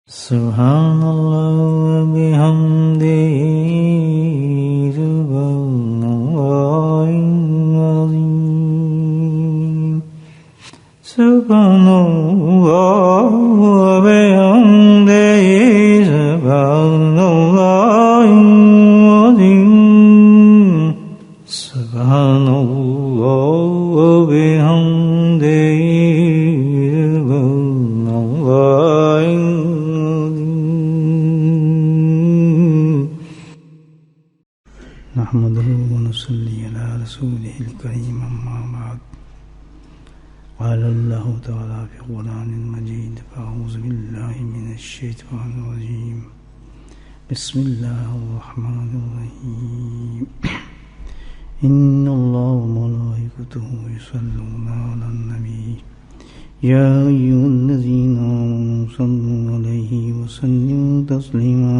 سبحان اللہ وبحمدہ سبحان اللہ العظیم سبحان اللہ وبحمدہ سبحان اللہ العظیم سبحان اللہ وبحمدہ نحمده ونصلي على رسوله الكريم أما بعد قال الله تعالى في القرآن المجيد فأعوذ بالله من الشيطان الرجيم بسم الله الرحمن الرحيم إن الله وملائكته يصلون على النبي يا أيها الذين آمنوا صلوا عليه وسلموا تسليما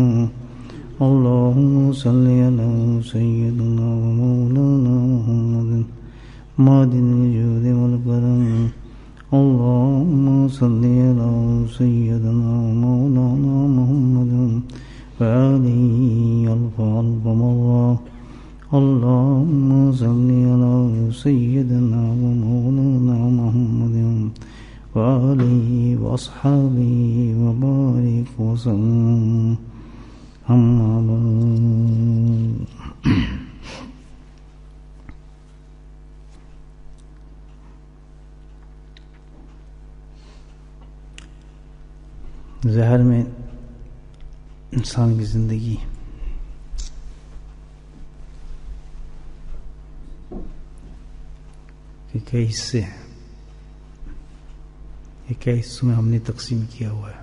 اللهم صل على سيدنا ومولانا محمد معدن الجود والكرم اللهم صل على سيدنا ومولانا محمد وآله ألف مرة اللهم صل على سيدنا ومولانا محمد وآله وأصحابه وبارك وسلم أما بعد ظاہر میں انسان کی زندگی کے کئی حصے ہیں. یہ کئی حصوں میں ہم نے تقسیم کیا ہوا ہے.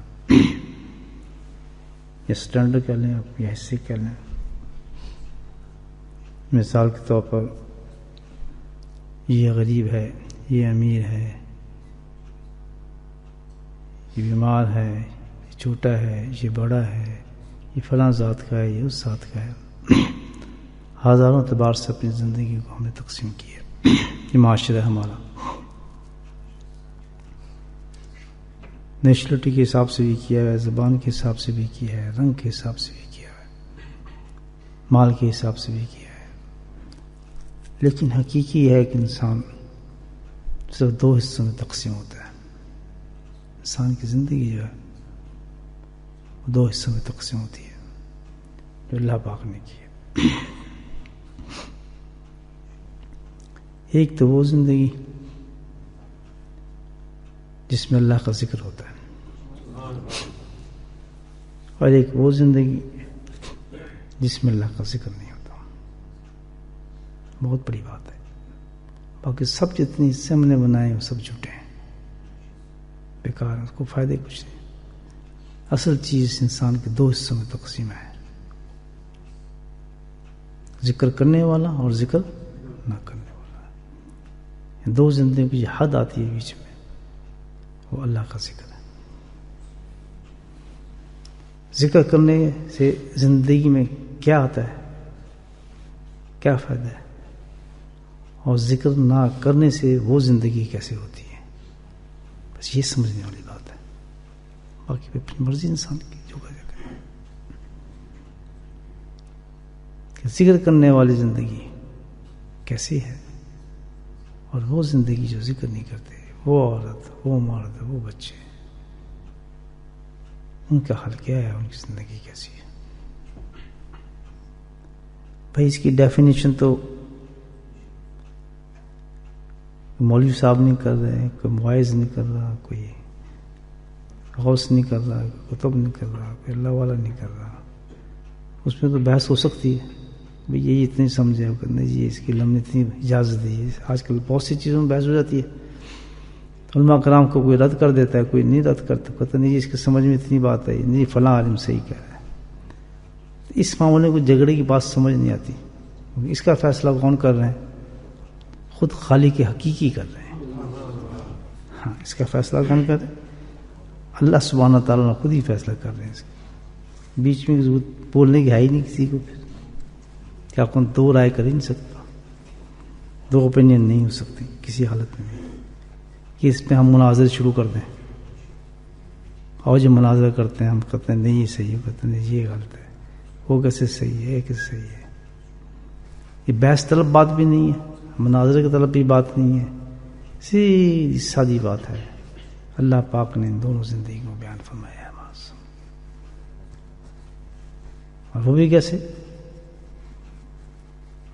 یا اسٹینڈرڈ کہہ لیں آپ یا حصے کہہ لیں. مثال کے طور پر یہ غریب ہے، یہ امیر ہے، یہ بیمار ہے، یہ چھوٹا ہے، یہ بڑا ہے، یہ فلاں ذات کا ہے، یہ اس ذات کا ہے. ہزاروں اعتبار سے اپنی زندگی کو ہم نے تقسیم کیا. یہ معاشرہ ہمارا نیشنلٹی کے حساب سے بھی کیا ہے، زبان کے حساب سے بھی کیا ہے، رنگ کے حساب سے بھی کیا ہے، مال کے حساب سے بھی کیا ہے. لیکن حقیقی ہے کہ انسان صرف دو حصوں میں تقسیم ہوتا ہے. انسان کی زندگی جو ہے وہ دو حصوں میں تقسیم ہوتی ہے جو اللہ پاک نے کی ہے. ایک تو وہ زندگی جس میں اللہ کا ذکر ہوتا ہے، اور ایک وہ زندگی جس میں اللہ کا ذکر نہیں ہوتا. بہت بڑی بات ہے. باقی سب جتنے حصے ہم نے بنائے وہ سب جھوٹے ہیں، بیکار ہیں، اس کو فائدے کچھ نہیں. اصل چیز انسان کے دو حصوں میں تقسیم ہے، ذکر کرنے والا اور ذکر نہ کرنے والا. دو زندگی کی حد آتی ہے بیچ میں، وہ اللہ کا ذکر ہے. ذکر کرنے سے زندگی میں کیا آتا ہے، کیا فائدہ ہے، اور ذکر نہ کرنے سے وہ زندگی کیسے ہوتی ہے. بس یہ سمجھنے والی بات ہے. باقی اپنی مرضی انسان کی جو کرے گا. کہ ذکر کرنے والی زندگی کیسی ہے، اور وہ زندگی جو ذکر نہیں کرتے، وہ عورت، وہ مرد، وہ بچے، ان کا حال کیا ہے، ان کی زندگی کیسی ہے. بھائی اس کی ڈیفینیشن تو مولوی صاحب نہیں کر رہے ہیں، کوئی مواعظ نہیں کر رہا، کوئی غوث نہیں کر رہا، کوئی کتب نہیں کر رہا، کوئی اللہ والا نہیں کر رہا. اس میں تو بحث ہو سکتی ہے، بھئی یہی اتنی سمجھے نہیں جی، اس کی علم نے اتنی اجازت دی ہے. آج کل بہت سی چیزوں میں بحث ہو جاتی ہے. علماء کرام کو کوئی رد کر دیتا ہے، کوئی نہیں رد کرتا. پتہ نہیں جی اس کے سمجھ میں اتنی بات ہے، نہیں فلاں عالم صحیح کہہ رہا ہے. اس معاملے کو جھگڑے کی بات سمجھ نہیں آتی. اس کا فیصلہ کون کر رہے ہیں؟ خود خالق حقیقی کر رہے ہیں. ہاں، اس کا فیصلہ کون کر رہے ہیں؟ اللہ سبحانہ تعالیٰ خود ہی فیصلہ کر رہے ہیں. اس بیچ میں بولنے کی ہے ہی نہیں کسی کو. پھر کیا کون دو رائے کر ہی نہیں سکتا، دو اوپینین نہیں ہو سکتی کسی حالت میں بھی کہ اس پہ ہم مناظر شروع کر دیں. اور جو مناظرہ کرتے ہیں ہم کہتے ہیں نہیں یہ صحیح ہے، کہتے ہیں نہیں یہ غلط ہے، وہ کیسے صحیح ہے، یہ کیسے صحیح ہے. یہ بحث طلب بات بھی نہیں ہے، مناظرے کی طلب بھی بات نہیں ہے، سیدھی سادی بات ہے. اللہ پاک نے ان دونوں زندگی کو بیان فرمایا ہے بس. اور وہ بھی کیسے؟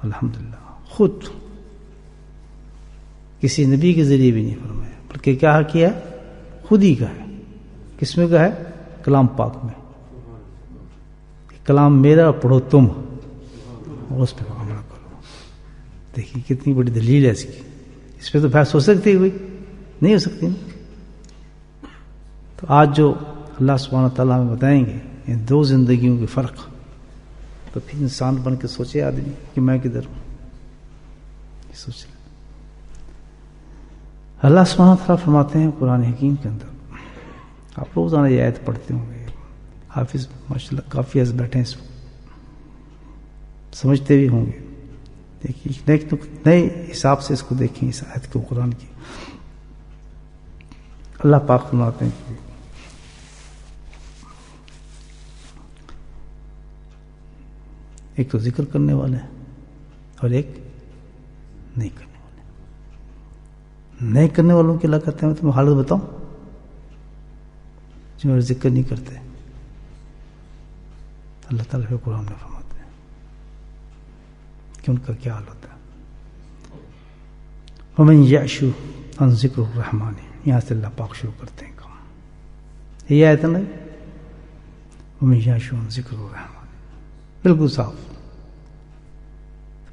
الحمدللہ خود کسی نبی کے ذریعے بھی نہیں فرمایا، بلکہ کیا کیا خود ہی کا ہے. کس میں کا ہے؟ کلام پاک میں. کلام میرا پڑھو تم اور اس پہ عمل کرو. دیکھیے کتنی بڑی دلیل ہے اس کی. اس پہ تو بحث ہو سکتی ہے کوئی؟ نہیں ہو سکتی نا. تو آج جو اللہ سبحانہ تعالیٰ ہمیں بتائیں گے ان دو زندگیوں کے فرق، تو پھر انسان بن کے سوچے آدمی کہ میں کدھر ہوں. سوچ لیں. اللہ سبحانہ تعالیٰ فرماتے ہیں قرآن حکیم کے اندر، آپ روزانہ یہ آیت پڑھتے ہوں گے، حافظ ماشاء اللہ کافی عرصہ بیٹھے ہیں، اس کو سمجھتے بھی ہوں گے. دیکھیے نئے حساب سے اس کو دیکھیں، اس آیت کو قرآن کی. اللہ پاک فرماتے ہیں کہ ایک تو ذکر کرنے والے ہیں اور ایک نہیں کرنے والے. نہیں کرنے والوں کے اللہ کہتے ہیں میں تمہیں حالت بتاؤں جو میرا ذکر نہیں کرتے. اللہ تعالیٰ کے قرآن میں فرماتے ہیں کہ ان کا کیا حال ہوتا ہے. وَمَن يَعْشُ عَن ذِكْرِ الرَّحْمَنِ، یہاں سے اللہ پاک شروع کرتے ہیں کام. یہ آیت نہیں وَمَن يَعْشُ عَن ذِكْرِ الرَّحْمَنِ، بالکل صاف.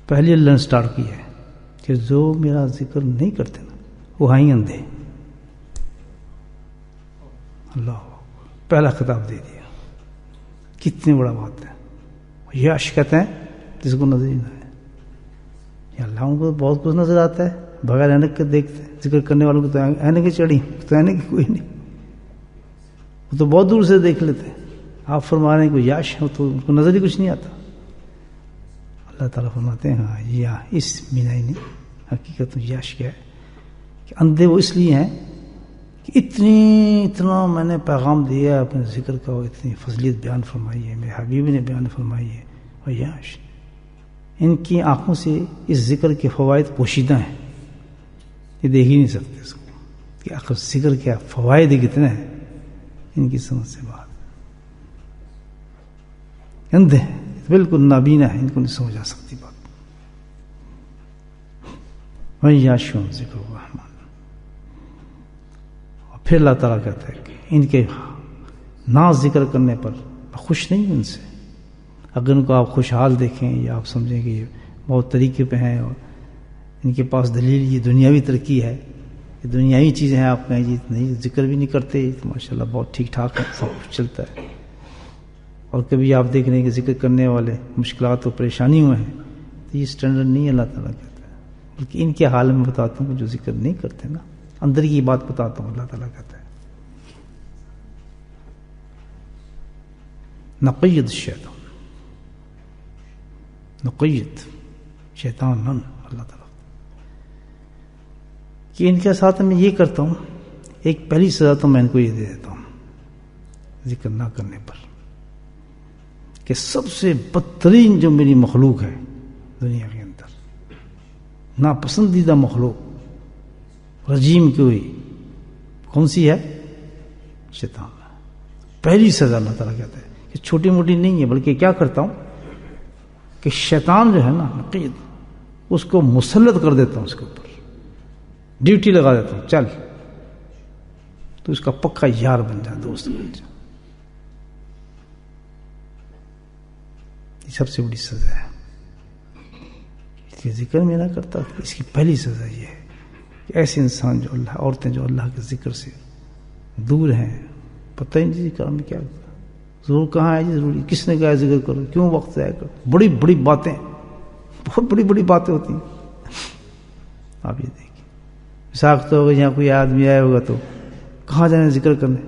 پہلی اللہ نے سٹارٹ کی ہے کہ جو میرا ذکر نہیں کرتے نا وہ ہیں اندھے. اللہ پہلا خطاب دے دیا. کتنی بڑا بات ہے. یش کہتے ہیں جس کو نظر ہی نہ ہے. یا اللہ ان کو بہت کچھ نظر آتا ہے بغیر اینک کے دیکھتے ہیں. ذکر کرنے والوں کو تو اینک چڑھی تو اینک کوئی نہیں، وہ تو بہت دور سے دیکھ لیتے ہیں. آپ فرما رہے ہیں کہ یش ہو تو ان کو نظر ہی کچھ نہیں آتا. اللہ تعالیٰ فرماتے ہیں ہاں یا اس مینا ہی نہیں، حقیقت یش کیا ہے کہ اندھے وہ اس لیے ہیں کہ اتنا میں نے پیغام دیا اپنے ذکر کا، اتنی فضیلت بیان فرمائی ہے، میرے حبیب نے بیان فرمائی ہے. اور یش ان کی آنکھوں سے اس ذکر کے فوائد پوشیدہ ہیں، یہ دیکھ ہی نہیں سکتے اس کو کہ آخر ذکر کیا فوائد کتنے ہیں، ان کی سمجھ سے بات. اندھے بالکل نابینا ہے، ان کو نہیں سمجھ آ سکتی بات. وَمَن يَعْشُ عَن ذِكْرِ الرَّحْمَنِ، اور پھر اللہ تعالیٰ کہتا ہے کہ ان کے نہ ذکر کرنے پر خوش نہیں ان سے. اگر ان کو آپ خوشحال دیکھیں یا آپ سمجھیں کہ یہ بہت طریقے پہ ہیں اور ان کے پاس دلیل یہ دنیاوی ترقی ہے، یہ دنیاوی چیزیں ہیں، آپ کہیں جی نہیں ذکر بھی نہیں کرتے تو ماشاء اللہ بہت ٹھیک ٹھاک ہے، سب کچھ چلتا ہے. اور کبھی آپ دیکھ رہے ہیں کہ ذکر کرنے والے مشکلات اور پریشانیوں ہیں، تو یہ اسٹینڈرڈ نہیں ہے. اللہ تعالیٰ کہتا ہے بلکہ ان کے حال میں بتاتا ہوں کہ جو ذکر نہیں کرتے نا، اندر کی بات بتاتا ہوں. اللہ تعالیٰ کہتا ہے نقید شیطان، نقید شیطان نن، اللہ تعالیٰ کہ ان کے ساتھ میں یہ کرتا ہوں. ایک پہلی سزا تو میں ان کو یہ دے دیتا ہوں ذکر نہ کرنے پر کہ سب سے بدترین جو میری مخلوق ہے دنیا کے اندر، ناپسندیدہ مخلوق رجیم کی ہوئی، کون سی ہے؟ شیطان. پہلی سزا اللہ تعالیٰ کہتا ہے کہ چھوٹی موٹی نہیں ہے، بلکہ کیا کرتا ہوں کہ شیطان جو ہے نا نقید، اس کو مسلط کر دیتا ہوں، اس کے اوپر ڈیوٹی لگا دیتا ہوں، چل تو اس کا پکا یار بن جا، دوست بن جا. یہ سب سے بڑی سزا ہے. اس کے ذکر میں نہ کرتا، اس کی پہلی سزا یہ ہے کہ ایسے انسان جو اللہ، عورتیں جو اللہ کے ذکر سے دور ہیں، پتہ ہی نہیں ذکر میں کیا ضرور کہاں ہے جی ضروری، کس نے کہا ذکر کرو، کیوں وقت ضائع کرو، بڑی بڑی باتیں، بہت بڑی بڑی باتیں ہوتی ہیں. آپ یہ دیکھیں ساخت ہوگا، یہاں کوئی آدمی آیا ہوگا تو کہاں جانا ذکر کرنے،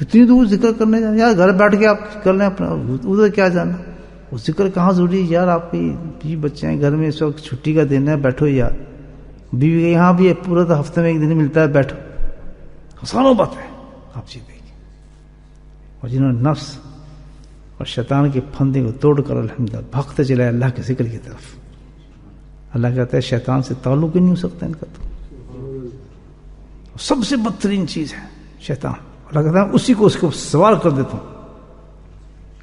اتنی دور ذکر کرنے جانا، یار گھر بیٹھ کے آپ کر لیں اپنا، ادھر کیا جانا، وہ ذکر کہاں ضروری ہے یار. آپ کی بچے ہیں گھر میں، اس وقت چھٹی کا دن ہے، بیٹھو یار. بیوی کے یہاں بھی پورا تو ہفتے میں ایک دن ملتا ہے، بیٹھو. ہزاروں باتیں آپ جی دیکھیں. اور جنہوں نے نفس اور شیطان کے پھندے کو توڑ کر الحمدللہ بھاگتے چلے اللہ کے ذکر کی طرف. اللہ کہتا ہے شیطان سے تعلق ہی نہیں ہو سکتا ان کا. تو سب سے بدترین چیز ہے شیطان. اللہ کہتا ہے اسی کو اس کو سوار کر دیتا ہوں.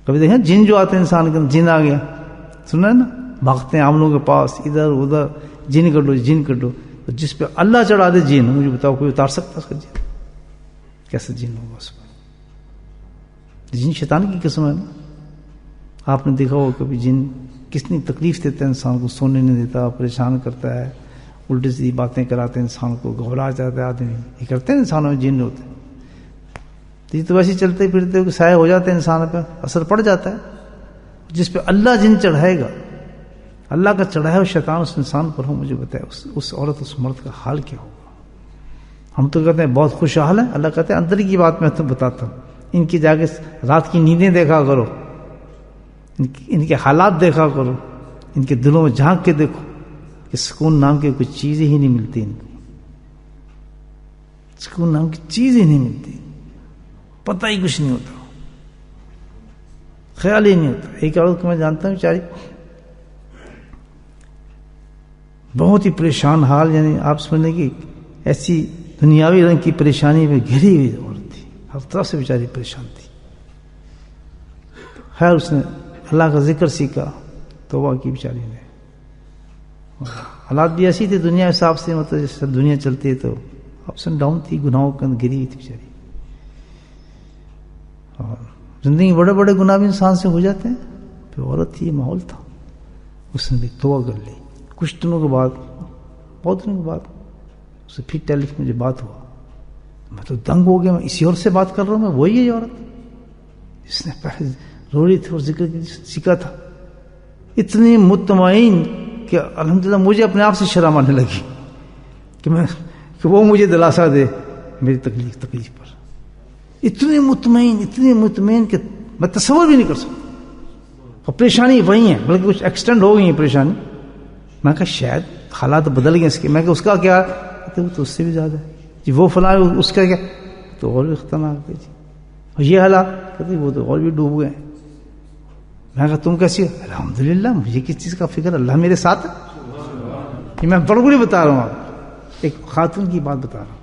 کبھی دیکھیں جن جو آتے ہیں انسان کے اندر، جن آ گیا، سنا ہے نا، بھاگتے ہیں عاملوں کے پاس ادھر ادھر، جن کر دو جن کر دو. تو جس پہ اللہ چڑھا دے جن، مجھے بتاؤ کوئی اتار سکتا اس کا جن؟ کیسے جن ہوگا اس پر؟ جن شیطان کی قسم ہے نا. آپ نے دیکھا ہو کبھی جن کتنی تکلیف دیتا ہے انسان کو، سونے نہیں دیتا، پریشان کرتا ہے، الٹی سیدھی باتیں کراتے ہیں انسان کو، گھبرا جاتا ہے آدمی. یہ کرتے ہیں انسانوں میں جن ہوتے ہیں. یہ تو ویسے چلتے پھرتے ہو کہ سایہ ہو جاتے ہیں انسان پہ، اثر پڑ جاتا ہے. جس پہ اللہ جن چڑھائے گا، اللہ کا چڑھایا ہو شیطان اس انسان پر ہو، مجھے بتائے اس عورت اس مرد کا حال کیا ہوگا. ہم تو کہتے ہیں بہت خوشحال ہے، اللہ کہتے ہیں اندر کی بات میں تم بتاتا ہوں. ان کی جا کے رات کی نیندیں دیکھا کرو، ان کے حالات دیکھا کرو، ان کے دلوں میں جھانک کے دیکھو کہ سکون نام کی کوئی چیز ہی نہیں ملتی ان کو. سکون نام کی چیز ہی نہیں ملتی، پتہ ہی کچھ نہیں ہوتا، خیال ہی نہیں ہوتا. ایک عورت کو میں جانتا ہوں بیچاری بہت ہی پریشان حال، یعنی آپ سمجھنے کی ایسی دنیاوی رنگ کی پریشانی میں گھری ہوئی عورت تھی، ہر طرف سے بیچاری پریشان تھی. خیر اس نے اللہ کا ذکر سیکھا، توبہ کی بیچاری نے. حالات بھی ایسی تھی دنیا حساب سے، مطلب جیسے دنیا چلتی ہے تو اپس اینڈ ڈاؤن تھی، گناہوں کے اندر گری ہوئی تھی بیچاری. اور زندگی بڑے بڑے گناہ بھی انسان سے ہو جاتے ہیں. پھر عورت تھی، یہ ماحول تھا، اس نے بھی توبہ کر لی. کچھ دنوں کے بعد، بہت دنوں کے بعد اس سے پھر ٹیلی فون مجھے بات ہوا. میں تو دنگ ہو گیا، میں اسی عورت سے بات کر رہا ہوں، میں وہی ہے یہ عورت جس نے پہلے رو رہی تھی اور ذکر سیکھا تھا. اتنی مطمئن کہ الحمدللہ مجھے اپنے آپ سے شرم آنے لگی کہ وہ مجھے دلاسا دے میری تکلیف پر. اتنی مطمئن کہ میں تصور بھی نہیں کر سکتا. اور پریشانی وہی ہے، بلکہ کچھ ایکسٹینڈ ہو گئی ہے پریشانی. میں کہا شاید حالات بدل گئے اس کے. میں کہ اس کا کیا؟ کہتے وہ تو اس سے بھی زیادہ ہے جی. وہ فلاں اس کا کیا؟ تو اور بھی خطرناک ہے جی. اور یہ حالات کہتے وہ تو اور بھی ڈوب گئے. میں کہا تم کیسی؟ الحمدللہ مجھے کس چیز کا فکر، اللہ میرے ساتھ ہے. یہ میں بڑبڑی بتا رہا ہوں، آپ ایک خاتون کی بات بتا رہا ہوں.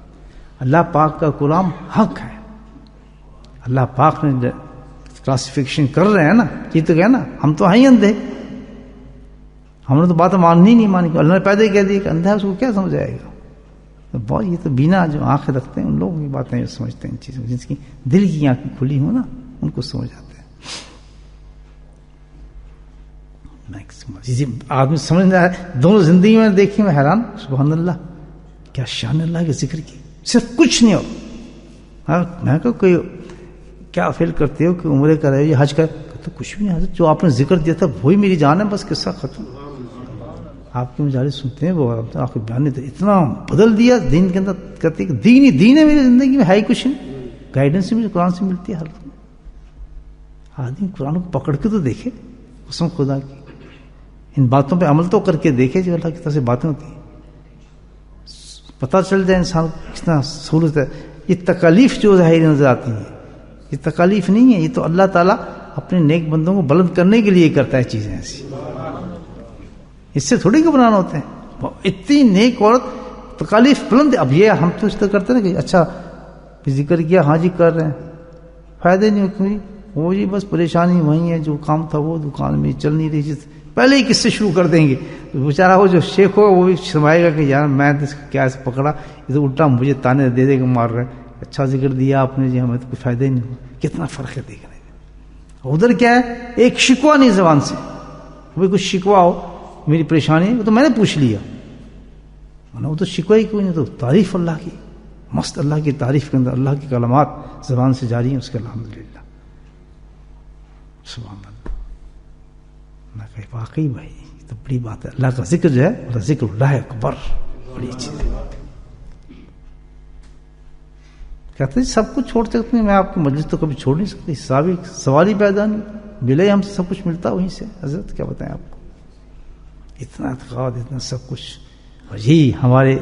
اللہ پاک کا کلام حق ہے. اللہ پاک نے کلاسیفیکیشن کر رہے ہیں نا، یہ تو کہنا ہم تو ہیں اندھے، ہم نے تو بات ماننی نہیں مانی. اللہ نے پیدا ہی کہہ دی کہ اندھا ہے، اس کو کیا سمجھ آئے گا. بہت یہ تو بینا جو آنکھیں رکھتے ہیں ان لوگوں کی باتیں سمجھتے ہیں، ان چیزوں جس کی دل کی آنکھیں کھلی ہوں نا ان کو سمجھ آتے ہیں. آدمی سمجھ رہا ہے دونوں زندگی میں دیکھی، میں حیران، سبحان اللہ کیا شان اللہ کے ذکر کی. صرف کچھ نہیں ہو. میں کہ کوئی کیا فیل کرتے ہو کہ عمرے کر رہے ہو یا حج کر، تو کچھ بھی نہیں حضرت، جو آپ نے ذکر دیا تھا وہی میری جان ہے، بس قصہ ختم. آپ کی مجالس سنتے ہیں وہ آپ کے بیان نے اتنا بدل دیا دین کے اندر. کہتے کہ دین ہے میری زندگی میں، ہے ہی کچھ نہیں. گائیڈنس مجھے قرآن سے ملتی ہے ہر آدمی. قرآن کو پکڑ کے تو دیکھے، قسم خدا کی ان باتوں پہ عمل تو کر کے دیکھے جو اللہ کی طرف سے باتیں ہوتی ہیں، پتہ چل جائے انسان کو کتنا سہولت ہے. یہ تکالیف جو ظاہر نظر آتی ہیں یہ تکالیف نہیں ہے، یہ تو اللہ تعالیٰ اپنے نیک بندوں کو بلند کرنے کے لیے کرتا ہے چیزیں ایسی. اس سے تھوڑی گھبرانا ہوتے ہیں. اتنی نیک عورت تکالیف بلند. اب یہ ہم تو اس طرح کرتے ہیں کہ اچھا ذکر کیا، ہاں جی کر رہے ہیں، فائدے نہیں ہوتے. وہ جی بس پریشانی وہی ہے، جو کام تھا وہ دکان میں چل نہیں رہی، پہلے ہی کس سے شروع کر دیں گے. بیچارہ وہ جو شیخ ہو وہ بھی سمائے گا کہ یار میں کیا ایسے پکڑا، یہ تو الٹا مجھے تانے دے دے کے مار رہے ہیں. اچھا ذکر دیا آپ نے جی، ہمیں تو کوئی فائدہ ہی نہیں ہوا. کتنا فرق ہے دیکھنے میں. ادھر کیا ہے، ایک شکوہ نہیں زبان سے. وہ کچھ شکوہ ہو میری پریشانی وہ تو میں نے پوچھ لیا، وہ تو شکوہ ہی کوئی نہیں. تو تعریف اللہ کی، مست اللہ کی تعریف کے اندر اللہ کی کلمات زبان سے جاری ہیں اس کے الحمدللہ سبحان اللہ. میں کہ واقعی بھائی یہ تو بڑی بات ہے. اللہ کا ذکر جو ہے، ذکر اللہ اکبر، بڑی چیز ہے. کہتے ہیں سب کچھ چھوڑ سکتے ہیں، میں آپ کی مجلس تو کبھی چھوڑ نہیں سکتی. سوال ہی پیدا نہیں، ملے ہم سے سب کچھ ملتا وہیں سے. حضرت کیا بتائیں آپ کو، اتنا اعتقاد، اتنا سب کچھ. اور یہی ہمارے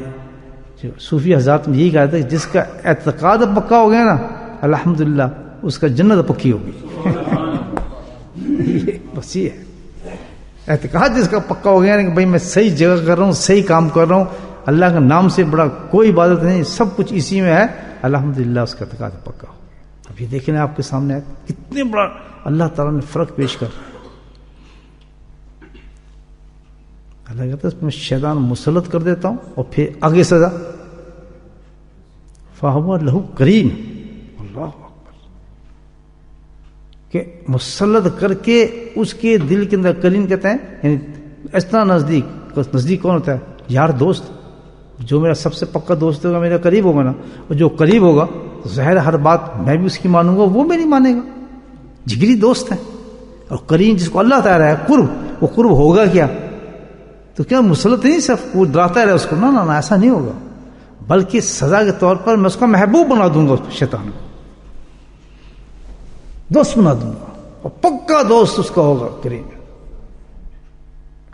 جو صوفی حضرات میں یہی کہا تھا کہ جس کا اعتقاد پکا ہو گیا نا الحمدللہ، اس کا جنت پکی ہوگی. بس یہ ہے اعتقاد جس کا پکا ہو گیا کہ بھائی میں صحیح جگہ کر رہا ہوں, صحیح کام کر رہا ہوں, اللہ کے نام سے بڑا کوئی عبادت نہیں, سب کچھ اسی میں ہے, الحمدللہ اس کا اعتقاد پکا ہو. اب یہ دیکھیں آپ کے سامنے ہے کتنے بڑا اللہ تعالیٰ نے فرق پیش کر. اللہ کہتا ہے اس میں شیطان مسلط کر دیتا ہوں اور پھر آگے سزا, فَهُوَ لَهُ قَرِينٌ. اللہ اکبر, کہ مسلط کر کے اس کے دل کے اندر قرین کہتے ہیں یعنی اس طرح نزدیک کون ہوتا ہے؟ یار دوست. جو میرا سب سے پکا دوست ہوگا میرا قریب ہوگا نا, اور جو قریب ہوگا تو ظاہر ہر بات میں بھی اس کی مانوں گا, وہ میری مانے گا. جگری دوست ہے. اور قرین جس کو اللہ تعالیٰ ہے قرب, وہ قرب ہوگا کیا؟ تو کیا مسلط نہیں صرف وہ ڈراتا رہے اس کو, نہ ایسا نہیں ہوگا, بلکہ سزا کے طور پر میں اس کا محبوب بنا دوں گا, اس شیطان کو دوست بنا دوں گا, اور پکا دوست اس کا ہوگا قرین.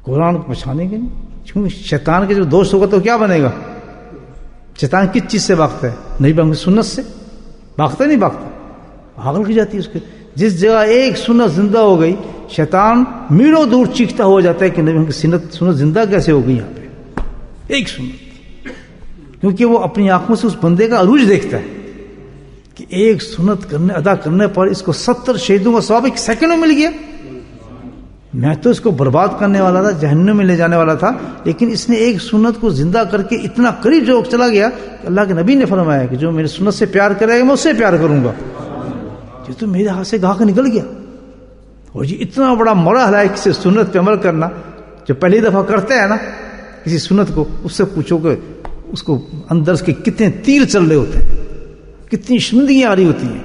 قرآن کو پہچانے گے نہیں, کیونکہ شیطان کے جو دوست ہوگا تو کیا بنے گا؟ شیطان کس چیز سے بھاگتا ہے؟ نہیں بھاگتا, سنت سے بھاگتا نہیں, بھاگتا پاگل کی جاتی ہے اس کے. جس جگہ ایک سنت زندہ ہو گئی, شیطان میلوں دور چیختا ہو جاتا ہے کہ نبی کی سنت زندہ کیسے ہو گئی یہاں پہ ایک سنت. کیونکہ وہ اپنی آنکھوں سے اس بندے کا عروج دیکھتا ہے کہ ایک سنت ادا کرنے پر اس کو 70 شہیدوں کا ثواب ایک سیکنڈ میں مل گیا. میں تو اس کو برباد کرنے والا تھا, جہنم میں لے جانے والا تھا, لیکن اس نے ایک سنت کو زندہ کر کے اتنا قریب جو چلا گیا کہ اللہ کے نبی نے فرمایا کہ جو میری سنت سے پیار کرے گا میں اس سے پیار کروں گا. یہ تو میرے ہاتھ سے گاہ کا نکل گیا. اور یہ اتنا بڑا مرحلہ ہے کسی سنت پہ عمل کرنا. جو پہلی دفعہ کرتے ہیں نا کسی سنت کو, اس سے پوچھو کہ اس کو اندر اس کے کتنے تیر چل رہے ہوتے ہیں, کتنی شرمندگیاں آ رہی ہوتی ہیں,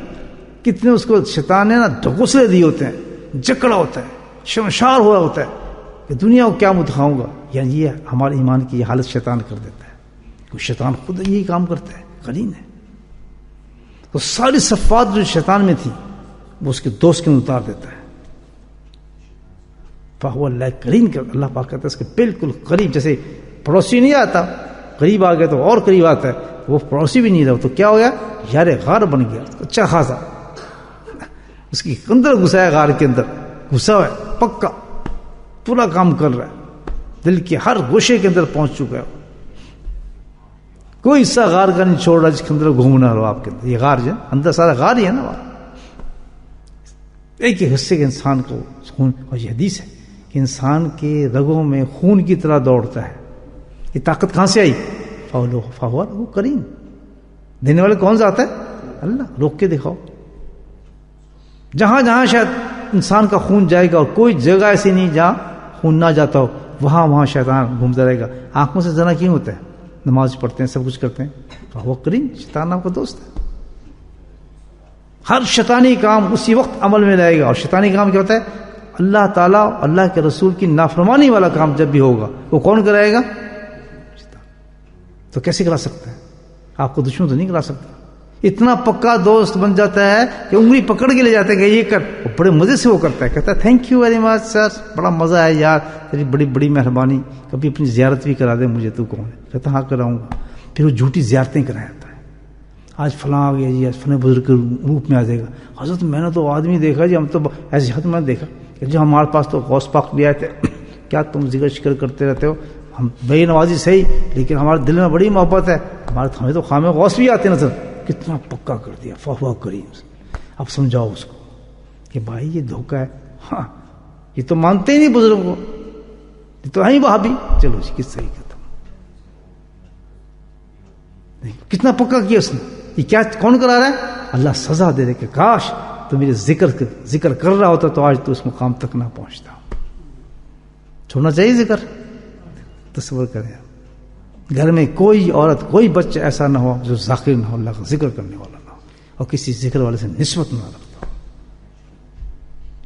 کتنے اس کو شیطان نے نا ڈھکوسلے دیے ہوتے ہیں, جکڑا ہوتا ہے, شرمشار ہوا ہوتا ہے کہ دنیا کو کیا دکھاؤں گا. یعنی یہ ہمارے ایمان کی یہ حالت شیطان کر دیتا ہے. کہ شیطان خود یہی کام کرتا ہے, قرین ہے. تو ساری صفات جو شیطان میں تھی وہ اس کے دوست کے اتار دیتا ہے. فَهُوَ اللَّهُ قَرِينٌ کر اللہ پاک کہتا ہے اس کے بالکل قریب. جیسے پڑوسی نہیں آتا, قریب آ گیا تو اور قریب آتا ہے, وہ پڑوسی بھی نہیں رہا تو کیا ہو گیا؟ یار غار بن گیا اچھا خاصا. اس کی اندر گھسا ہے, غار کے اندر گھسا ہوا ہے, پکا پورا کام کر رہا ہے, دل کے ہر گوشے کے اندر پہنچ چکا ہے. کوئی حصہ غار کا نہیں چھوڑ رہا جس کے اندر گھومنا رہو آپ کے اندر. یہ غار جو اندر سارا غار ہی ہے نا, ایک ہی حصے کے انسان کو خون. اور یہ حدیث ہے کہ انسان کے رگوں میں خون کی طرح دوڑتا ہے. یہ طاقت کہاں سے آئی؟ فَهُوَ لَهُ قَرِينٌ. دینے والے کون سا آتا ہے؟ اللہ. روک کے دکھاؤ. جہاں جہاں شاید انسان کا خون جائے گا, اور کوئی جگہ ایسی نہیں جہاں خون نہ جاتا ہو, وہاں شیطان گھومتا رہے گا. آنکھوں سے زنا کیوں ہوتا ہے؟ نماز پڑھتے ہیں, سب کچھ کرتے ہیں, فَهُوَ قَرِينٌ. شیطان آپ کا دوست ہے. ہر شیطانی کام اسی وقت عمل میں لائے گا. اور شیطانی کام کیا ہوتا ہے؟ اللہ تعالیٰ اللہ کے رسول کی نافرمانی والا کام جب بھی ہوگا وہ کون کرائے گا؟ تو کیسے کرا سکتا ہے؟ آپ کو دشمن تو نہیں کرا سکتا. اتنا پکا دوست بن جاتا ہے کہ انگلی پکڑ کے لے جاتے ہیں کہ یہ کر, وہ بڑے مزے سے وہ کرتا ہے, کہتا ہے تھینک یو ویری مچ سر, بڑا مزہ ہے یار, تیری بڑی بڑی مہربانی, کبھی اپنی زیارت بھی کرا دے مجھے, تو کون ہے؟ کہتا ہاں کراؤں گا. پھر وہ جھوٹی زیارتیں کراتا ہے. آج فلاں آ گیا جی, آج فلاں بزرگ کے روپ میں آ جائے گا. حضرت میں نے تو آدمی دیکھا جی, ہم تو ایسی حد میں دیکھا کہ جو ہمارے پاس تو غوث پاک بھی آئے تھے. کیا تم ذکر شکر کرتے رہتے ہو؟ ہم بے نوازی صحیح, لیکن ہمارے دل میں بڑی محبت ہے. ہمیں تو خامے غوث بھی آتے نظر. کتنا پکا کر دیا. فَهُوَ قَرِينٌ. اب سمجھاؤ اس کو کہ بھائی یہ دھوکہ ہے. ہاں یہ تو مانتے ہی نہیں بزرگوں کو, یہ تو ہیں وہابی. چلو جی کس صحیح کرتا ہوں. کتنا پکا کیا اس نے. یہ کیا کون کرا رہا ہے؟ اللہ سزا دے رہے کہ کاش تو میرے ذکر کر رہا ہوتا تو آج تو اس مقام تک نہ پہنچتا. چھوڑنا چاہیے ذکر. تصور کریں گھر میں کوئی عورت کوئی بچہ ایسا نہ ہو جو ذاکر نہ ہو, اللہ کا ذکر کرنے والا نہ ہو, اور کسی ذکر والے سے نسبت نہ رکھتا ہو.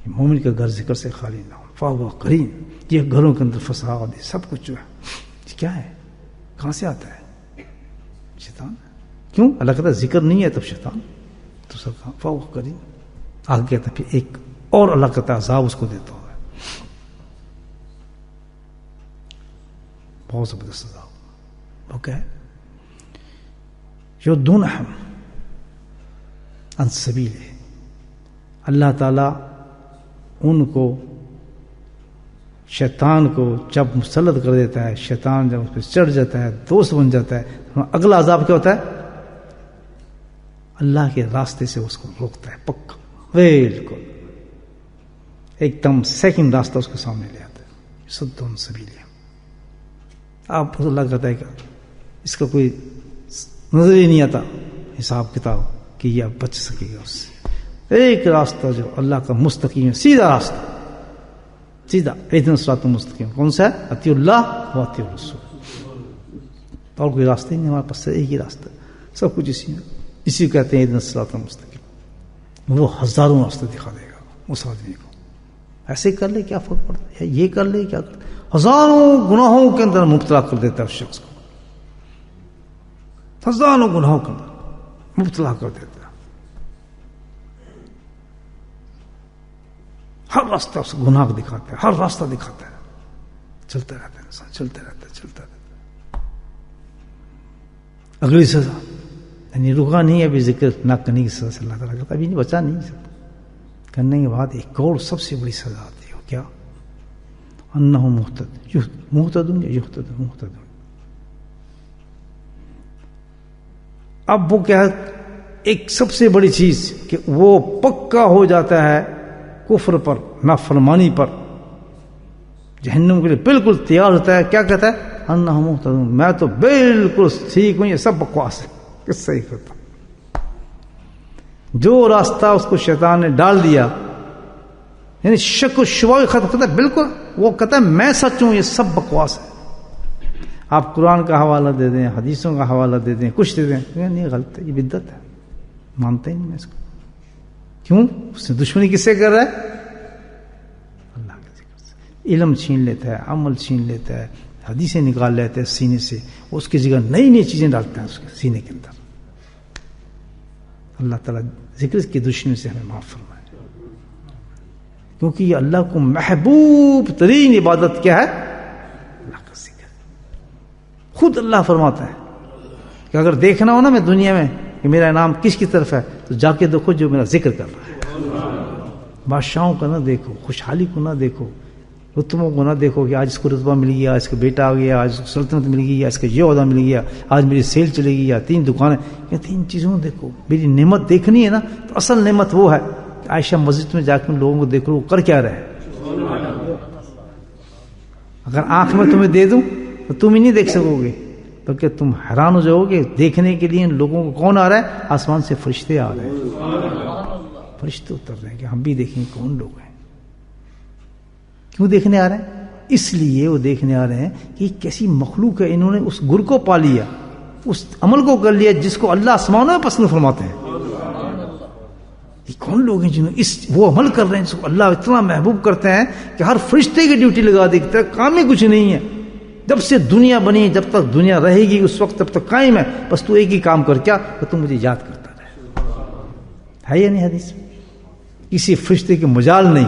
یہ مومن کا گھر ذکر سے خالی نہ ہو. فَهُوَ قَرِينٌ. یہ گھروں کے اندر فساد سب کچھ جو ہے یہ کیا ہے؟ کہاں سے آتا ہے؟ شیطان. کیوں؟ اللہ کہتا ہے ذکر نہیں ہے تب شیطان تو سب کہا فَهُوَ قَرِينٌ. آگے کہتا پھر ایک اور اللہ کہتا ہے عذاب اس کو دیتا ہوگا, بہت زبردست عذاب. وہ کیا ہے؟ یصدونہم عن سبیلہ. اللہ تعالیٰ ان کو شیطان کو جب مسلط کر دیتا ہے، شیطان جب اس پہ چڑھ جاتا ہے، دوست بن جاتا ہے، اگلا عذاب کیا ہوتا ہے؟ اللہ کے راستے سے اس کو روکتا ہے، پکا بالکل ایک دم سیکنڈ راستہ اس کے سامنے لے آتا ہے، صدون سبیلیہ. آپ اللہ کہتا ہے کہ اس کا کوئی نظر ہی نہیں آتا حساب کتاب کہ یہ آپ بچ سکے گا اس سے. ایک راستہ جو اللہ کا مستقیم ہے، سیدھا راستہ، سیدھا اہدنا الصراط المستقیم. کون سا ہے؟ اطیعوا اللہ و اطیعوا الرسول. اور کوئی راستہ ہی نہیں ہمارے پاس، ایک ہی راستہ، سب کچھ اسی کو کہتے ہیں اہدنا الصراط المستقیم. وہ ہزاروں راستے دکھا دے گا اس آدمی کو. ایسے کر لے کیا فرق پڑتا ہے، یہ کر لے کیا کرتا ہے، ہزاروں گناہوں کے اندر مبتلا کر دیتا ہے اس شخص کو، ہزاروں گناہوں کے اندر مبتلا کر دیتا ہے. ہر راستہ اس گناہ کو دکھاتا ہے، ہر راستہ دکھاتا ہے. چلتا رہتا ہے انسان، چلتا رہتا ہے، چلتا رہتا ہے. اگلی سزا یعنی رکا نہیں، ابھی ذکر نہ کرنے کی سزا سے اللہ تعالیٰ کرتا، ابھی نہیں بچا نہیں سکتا. کرنے کے بعد ایک اور سب سے بڑی سزا آتی ہے، کیا؟ انہم مہتدون یا یہتدون. اب وہ کیا ہے؟ ایک سب سے بڑی چیز کہ وہ پکا ہو جاتا ہے کفر پر، نافرمانی پر، جہنم کے لیے بالکل تیار ہوتا ہے. کیا کہتا ہے؟ انہم مہتدون، میں تو بالکل ٹھیک ہوں، یہ سب بکواس ہے، کس صحیح کرتا. جو راستہ اس کو شیطان نے ڈال دیا، یعنی شک و شبہ ختم کرتا ہے بالکل. وہ کہتا ہے میں سچ ہوں، یہ سب بکواس ہے. آپ قرآن کا حوالہ دے دیں، حدیثوں کا حوالہ دے دیں، کچھ دے دیں، نہیں غلط ہے، یہ بدعت ہے، مانتا ہی نہیں میں اس کو. کیوں؟ اس نے دشمنی کس سے کر رہا ہے؟ اللہ کے ذکر سے. علم چھین لیتا ہے، عمل چھین لیتا ہے، حدیثیں نکال لیتا ہے سینے سے، اس کی جگہ نئی نئی چیزیں ڈالتا ہے اس کے سینے کے اندر. اللہ تعالیٰ ذکر کی دشمنی سے ہمیں معاف فرمائے، کیونکہ یہ اللہ کو محبوب ترین عبادت کیا ہے؟ اللہ کا ذکر. خود اللہ فرماتا ہے کہ اگر دیکھنا ہو نا میں دنیا میں کہ میرا انعام کس کی طرف ہے، تو جا کے دیکھو جو میرا ذکر کر رہا ہے. بادشاہوں کو نہ دیکھو، خوشحالی کو نہ دیکھو، رتبوں کو نہ دیکھو کہ آج اس کو رتبہ مل گیا، اس کا بیٹا آ گیا، آج اس کو سلطنت مل گئی، اس کا یہ عہدہ مل گیا، آج میری سیل چلے گی، یا 3 دکانیں. یہ 3 چیزوں دیکھو. میری نعمت دیکھنی ہے نا، تو اصل نعمت وہ ہے. عائشہ مسجد میں جا کے لوگوں کو دیکھ لو وہ کر کیا رہے. اگر آنکھ میں تمہیں دے دوں تو تم ہی نہیں دیکھ سکو گے، بلکہ تم حیران ہو جاؤ گے دیکھنے کے لیے ان لوگوں کو کون آ رہا ہے. آسمان سے فرشتے آ رہے ہیں، فرشتے اتر رہے ہیں کہ ہم بھی دیکھیں کون لوگ ہیں. کیوں دیکھنے آ رہے ہیں؟ اس لیے وہ دیکھنے آ رہے ہیں کہ کیسی مخلوق ہے، انہوں نے اس گر کو پا لیا، اس عمل کو کر لیا جس کو اللہ آسمانوں میں پسند فرماتے ہیں. یہ کون لوگ ہیں جنہوں وہ عمل کر رہے ہیں جس کو اللہ اتنا محبوب کرتے ہیں کہ ہر فرشتے کی ڈیوٹی لگا دی، کام ہی کچھ نہیں ہے. جب سے دنیا بنی، جب تک دنیا رہے گی اس وقت تب تک قائم ہے، بس تو ایک ہی کام کر، کیا کہ تم مجھے یاد کرتا رہے. ہے یا نہیں حدیث؟ کسی فرشتے کے مجال نہیں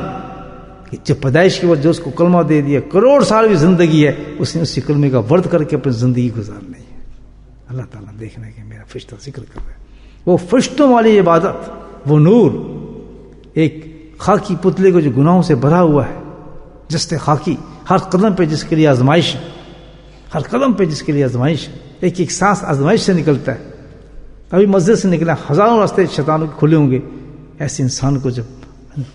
کہ جب پیدائش کے وقت جو اس کو کلمہ دے دیا، کروڑ سال کی زندگی ہے، اس نے اسی کلمے کا ورد کر کے اپنی زندگی گزارنی ہے. اللہ تعالیٰ دیکھنا ہے کہ میرا فرشتہ ذکر کر رہا ہے. وہ فرشتوں والی عبادت، وہ نور، ایک خاکی پتلے کو جو گناہوں سے بھرا ہوا ہے، جستے خاکی، ہر قدم پہ جس کے لیے آزمائش، ہر قدم پہ جس کے لیے آزمائش، ایک ایک سانس آزمائش سے نکلتا ہے. ابھی مسجد سے نکلا، ہزاروں راستے شیطانوں کے کھلے ہوں گے. ایسے انسان کو جب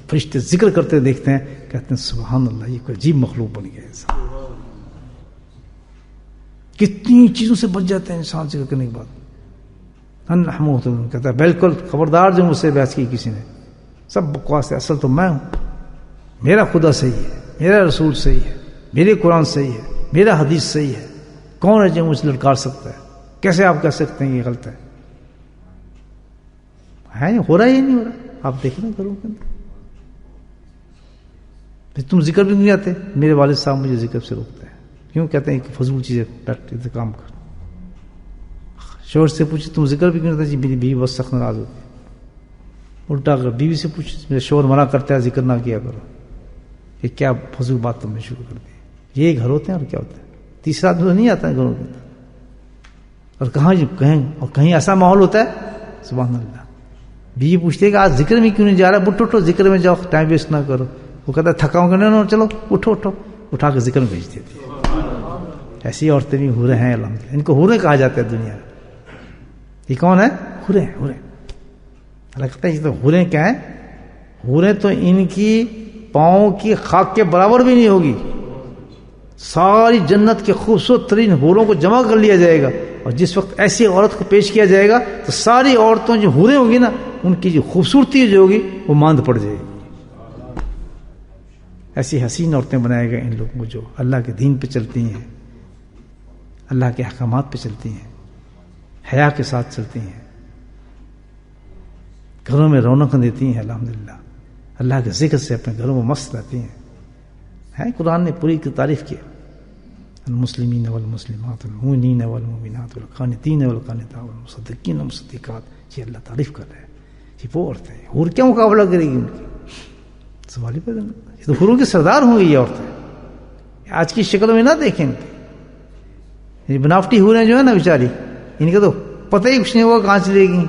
فرشتے ذکر کرتے دیکھتے ہیں، کہتے ہیں سبحان اللہ، یہ کوئی عجیب مخلوق بن گیا انسان. کتنی چیزوں سے بچ جاتے ہیں انسان ذکر کرنے کے بعد. کہتا ہے بالکل خبردار جو مجھ سے بحث کی کسی نے، سب بکواس ہے، اصل تو میں ہوں. میرا خدا صحیح ہے، میرا رسول صحیح ہے، میرے قرآن صحیح ہے، میرا حدیث صحیح ہے. کون ہے جو مجھ سے لڑکار سکتا ہے؟ کیسے آپ کہہ سکتے ہیں یہ غلط ہے؟ ہو رہا ہے یا نہیں ہو رہا؟ آپ دیکھنا کرو کہ تم ذکر بھی نہیں آتے. میرے والد صاحب مجھے ذکر سے روکتے ہیں. کیوں؟ کہتے ہیں کہ فضول چیزیں کام کر. شوہر سے پوچھے تم ذکر بھی کیوں نہیں؟ جی میری بیوی بس سخت ناراض ہوتی ہے. الٹا اگر بیوی سے پوچھے میرا شوہر منع کرتا ہے ذکر نہ کیا کرو. یہ کیا فضول بات تم نے شروع کر دی. یہ گھر ہوتے ہیں اور کیا ہوتا ہے؟ تیسرا آدمی تو نہیں آتا ہے گھروں کے اندر. اور کہیں ایسا ماحول ہوتا ہے سبحان اللہ، بیوی پوچھتے ہے کہ آج ذکر میں کیوں نہیں جا رہا؟ اٹھو ذکر میں جاؤ، ٹائم ویسٹ نہ کرو. وہ کہتا ہے تھکا ہوں کہ چلو اٹھو، اٹھا کے ذکر میں بھیج دیتی ہے. ایسی عورتیں بھی حوریں ہیں الحمدللہ. ان کو حوریں کہا جاتا ہے دنیا میں. یہ کون ہے؟ حوریں. اللہ کہتا ہے یہ تو حوریں کیا ہیں؟ حوریں تو ان کی پاؤں کی خاک کے برابر بھی نہیں ہوگی. ساری جنت کے خوبصورت ترین حوروں کو جمع کر لیا جائے گا، اور جس وقت ایسی عورت کو پیش کیا جائے گا تو ساری عورتوں جو حوریں ہوگی نا، ان کی جو خوبصورتی جو ہوگی وہ ماند پڑ جائے گی. ایسی حسین عورتیں بنائے گا ان لوگوں کو جو اللہ کے دین پہ چلتی ہیں، اللہ کے احکامات پہ چلتی ہیں، حیا کے ساتھ چلتی ہیں، گھروں میں رونق دیتی ہیں. الحمدللہ اللہ کے ذکر سے اپنے گھروں میں مست رہتی ہیں. قرآن نے پوری کی تعریف کی. المسلمین والمسلمات والمؤمنین والمؤمنات والقانتین والقانتات والمصدقین والمصدقات. یہ اللہ تعریف کر رہے ہیں. یہ وہ عورتیں ہیں. حور کیا مقابلہ کرے گی ان کی؟ سوال ہی پیدا نہیں. یہ تو حوروں کی سردار ہوں گی یہ عورتیں. آج کی شکل میں نہ دیکھیں ان کی. یہ بناوٹی حوریں جو ہے نا بیچاری، ان کا تو پتہ ہی کچھ نہیں ہوگا کہاں چلے گی.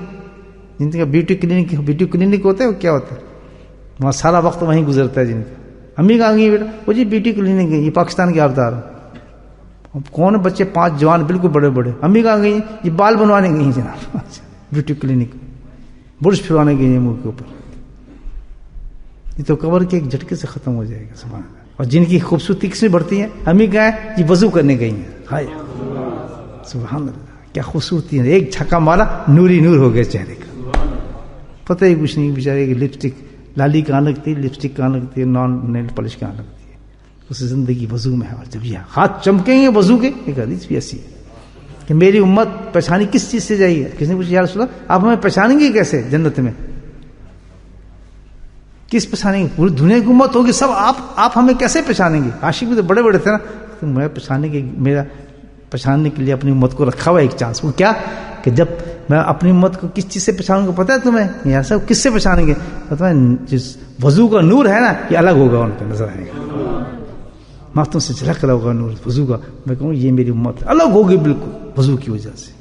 جن کا بیوٹی کلینک ہوتا ہے وہ کیا ہوتا ہے؟ وہاں سارا وقت وہیں گزرتا ہے. جن کا امی کہاں گئی بیٹا؟ وہ جی بیوٹی کلینک گئی. یہ پاکستان کے آبدار ہوں. کون بچے 5 جوان بالکل بڑے بڑے. امی کہاں گئی؟ یہ بال بنوانے گئی جناب بیوٹی کلینک. برش پھروانے گئی منہ کے اوپر. یہ تو کور کے ایک جھٹکے سے ختم ہو جائے گا. سبحان اللہ. اور جن کی خوبصورتی کس میں بڑھتی ہے؟ امی کہاں ہے؟ یہ وضو کرنے گئی ہیں. ہائے سبحان اللہ کیا خوبصورتی ہے. ایک جھکا مارا نوری نور ہو گیا چہرے کا. پتہ ہی کچھ نہیں بیچارے کی لپسٹک لالی کہاں لگتی ہے، لپسٹک کہاں لگتی ہے، نان نیل پالش کہاں لگتی ہے. اس زندگی وضو میں ہے. اور جب یہ ہاتھ چمکیں گے وضو کے، ایک حدیث بھی ایسی ہے کہ میری امت پہچانی کس چیز سے جائے گی. کسی نے پوچھا یا رسول اللہ آپ ہمیں پہچانیں گے کیسے جنت میں؟ کس پہچانیں گے؟ پوری دنیا کی امت ہوگی سب. آپ ہمیں کیسے پہچانیں گے؟ عاشق بھی تو بڑے بڑے تھے نا. تو میں پہچاننے کے لیے اپنی امت کو رکھا ہوا ایک چانس. وہ کیا کہ جب میں اپنی امت کو کس چیز سے پہچانوں گا پتہ ہے تمہیں؟ یار صاحب کس سے پہچانیں گے؟ جس وضو کا نور ہے نا یہ الگ ہوگا ان پہ نظر آئے گا. ماتوں سے جھلک رہا ہوگا نور وضو کا. میں کہوں یہ میری امت الگ ہوگی بالکل وضو کی وجہ سے.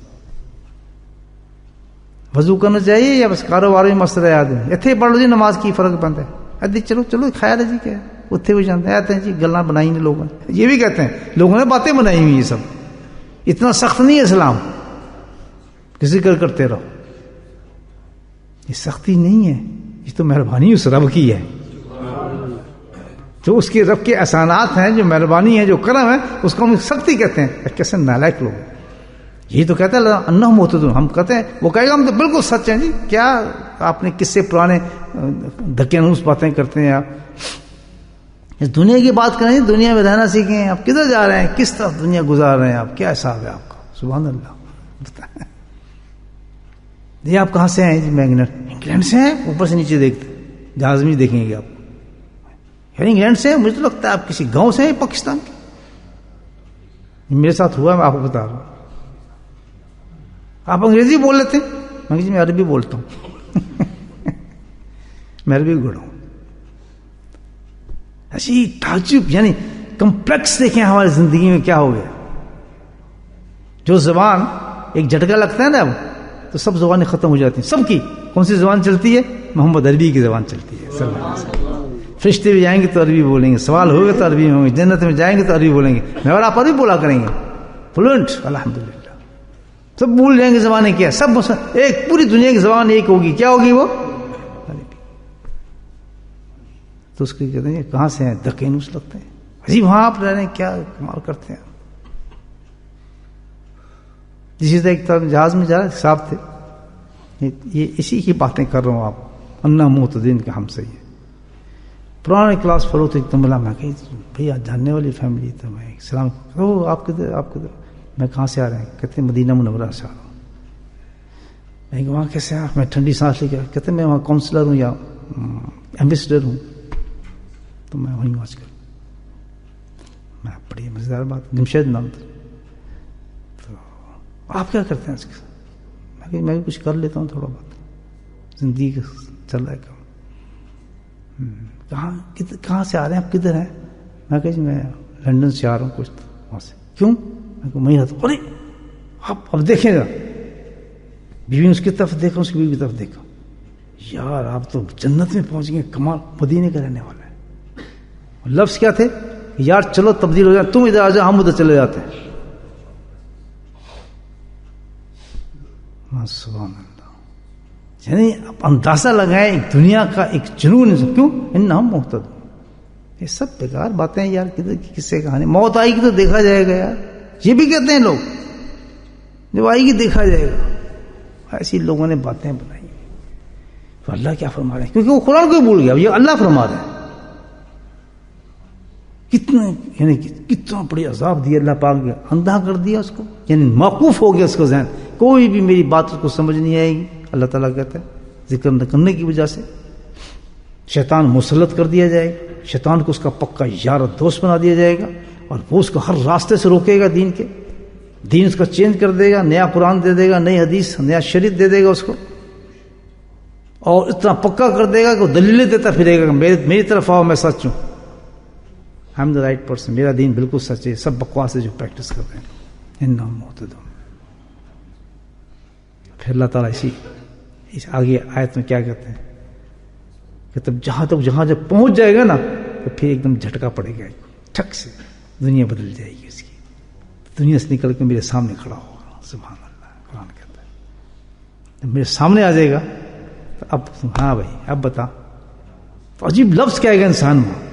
وضو کرنا چاہیے یا بس کاروبار میں مست رہے آدمی؟ اتنے پڑھ لو جی نماز کی فرق پڑتا ہے. ادھی چلو خیال ہے جی کیا اتنے بھی جانتے آتے ہیں جی گلاں بنائی نے لوگوں نے. یہ بھی کہتے ہیں لوگوں نے باتیں بنائی ہوئی. یہ سب اتنا سخت نہیں ہے اسلام کہ ذکر کرتے رہو. یہ سختی نہیں ہے، یہ تو مہربانی اس رب کی ہے. جو اس کے رب کے احسانات ہیں، جو مہربانی ہے، جو کرم ہے، اس کو ہم سختی کہتے ہیں. کیسے نالائق لوگ. یہی تو کہتا ہے انہم مہتدون. ہم کہتے ہیں وہ کہے گا ہم تو بالکل سچ ہیں جی. کیا آپ نے کس سے پرانے دھکیانوس باتیں کرتے ہیں آپ؟ اس دنیا کی بات کریں، دنیا میں رہنا سیکھیں. آپ کدھر جا رہے ہیں؟ کس طرف دنیا گزار رہے ہیں آپ؟ کیا حساب ہے آپ کا؟ سبحان اللہ. یہ آپ کہاں سے ہیں جی؟ میں انگلینڈ سے ہیں. اوپر سے نیچے دیکھتے جہاز میں دیکھیں گے آپ کو. انگلینڈ سے ہیں؟ مجھے تو لگتا ہے آپ کسی گاؤں سے ہیں پاکستان کے. میرے ساتھ ہوا، میں آپ کو بتا رہا ہوں. آپ انگریزی بول لیتے ہیں؟ میں جی میں عربی بولتا ہوں میں عربی گڑھ ہوں. ایسی تعجب یعنی کمپلیکس دیکھیں ہماری زندگی میں کیا ہو گیا. جو زبان ایک جھٹکا لگتا ہے نا اب تو سب زبانیں ختم ہو جاتی ہیں. سب کی کون سی زبان چلتی ہے؟ محمد عربی کی زبان چلتی ہے صلی اللہ علیہ وسلم. فرشتے بھی جائیں گے تو عربی بولیں گے، سوال ہوگا تو عربی ہوں گے، جنت میں جائیں گے تو عربی بولیں گے. میں اور آپ عربی بولا کریں گے فلوئنٹ الحمدللہ. سب بھول جائیں گے زبانیں کیا. سب ایک پوری دنیا کی زبان ایک ہوگی. کیا ہوگی وہ؟ تو اس کو کہتے ہیں کہاں سے ہیں؟ دقینوس لگتے ہیں. جی وہاں آپ رہ رہے ہیں، کیا کمال کرتے ہیں. جسی طرح ایک طرف جہاز میں جا رہے صاحب تھے. یہ اسی کی باتیں کر رہا ہوں آپ. انا محتدین کا ہم صحیح ہے. پرانے کلاس فلو تو ایک دم ملا. میں کہ بھیا جاننے والی فیملی. تو میں سلام آپ کدھر آپ کدھر؟ میں کہاں سے آ رہے ہیں؟ کہتے ہیں مدینہ منورہ سے آ رہا ہوں. میں کہ وہاں کیسے آ؟ میں ٹھنڈی سانس لے کے. کہتے ہیں میں وہاں کاؤنسلر ہوں یا ایمبیسڈر ہوں. تو میں وہیں آج کل. میں بڑی مزیدار بات. جمشید نام تھا. تو آپ کیا کرتے ہیں آج کل؟ میں کہ میں بھی کچھ کر لیتا ہوں تھوڑا بہت. زندگی کا چل رہا ہے کام. کہاں سے آ رہے ہیں آپ؟ کدھر ہیں؟ میں کہ جی میں لندن سے آ رہا ہوں کچھ وہاں سے. کیوں؟ میں کہ میں رہتا ہوں. ارے آپ اب دیکھیں گا. بیوی نے اس کی طرف دیکھا، اس کی بیوی کی طرف دیکھا. یار آپ تو جنت میں پہنچ گئے, کمال, مدینے کا رہنے والا ہے. لفظ کیا تھے؟ یار چلو تبدیل ہو جائے, تم ادھر آ جاؤ, ہم ادھر چلے جاتے ہیں. سبحان اللہ. یعنی آپ اندازہ لگائیں ایک دنیا کا ایک جنون ہے. کیوں؟ انہم مہتدون. یہ سب بیکار باتیں یار, کس سے کہانی. موت آئے گی تو دیکھا جائے گا یار, یہ بھی کہتے ہیں لوگ, جب آئے گی دیکھا جائے گا. ایسی لوگوں نے باتیں بنائی. تو اللہ کیا فرما رہے ہیں؟ کیونکہ وہ قرآن کو بھول گیا, یہ اللہ فرما رہے ہیں. کتنا بڑی عذاب دیا اللہ پاک نے, اندھا کر دیا اس کو, یعنی موقوف ہو گیا اس کا ذہن, کوئی بھی میری بات اس کو سمجھ نہیں آئے گی. اللہ تعالیٰ کہتا ہے ذکر نہ کرنے کی وجہ سے شیطان مسلط کر دیا جائے گا, شیطان کو اس کا پکا یار دوست بنا دیا جائے گا, اور وہ اس کو ہر راستے سے روکے گا دین کے. دین اس کا چینج کر دے گا, نیا قرآن دے دے گا, نئی حدیث, نیا شریعت دے دے گا اس کو, اور اتنا پکا کر دے گا کہ وہ دلیلیں دیتا پھرے گا, میری طرف آؤ, میں سچ ہوں, I am the right person, میرا دین بالکل سچ ہے. سب بکواس ہے جو پریکٹس کرتے ہیں. انہم مہتدون. پھر اللہ تعالیٰ اس آگے آیت میں کیا کہتے ہیں کہ تب جہاں جب پہنچ جائے گا نا تو پھر ایک دم جھٹکا پڑے گا, ٹھک سے دنیا بدل جائے گی اس کی. دنیا سے نکل کے میرے سامنے کھڑا ہوگا. سبحان اللہ. قرآن کہتا ہے جب میرے سامنے آ جائے گا تو اب ہاں بھائی اب بتا. تو عجیب لفظ کیا ہے گا انسان میں.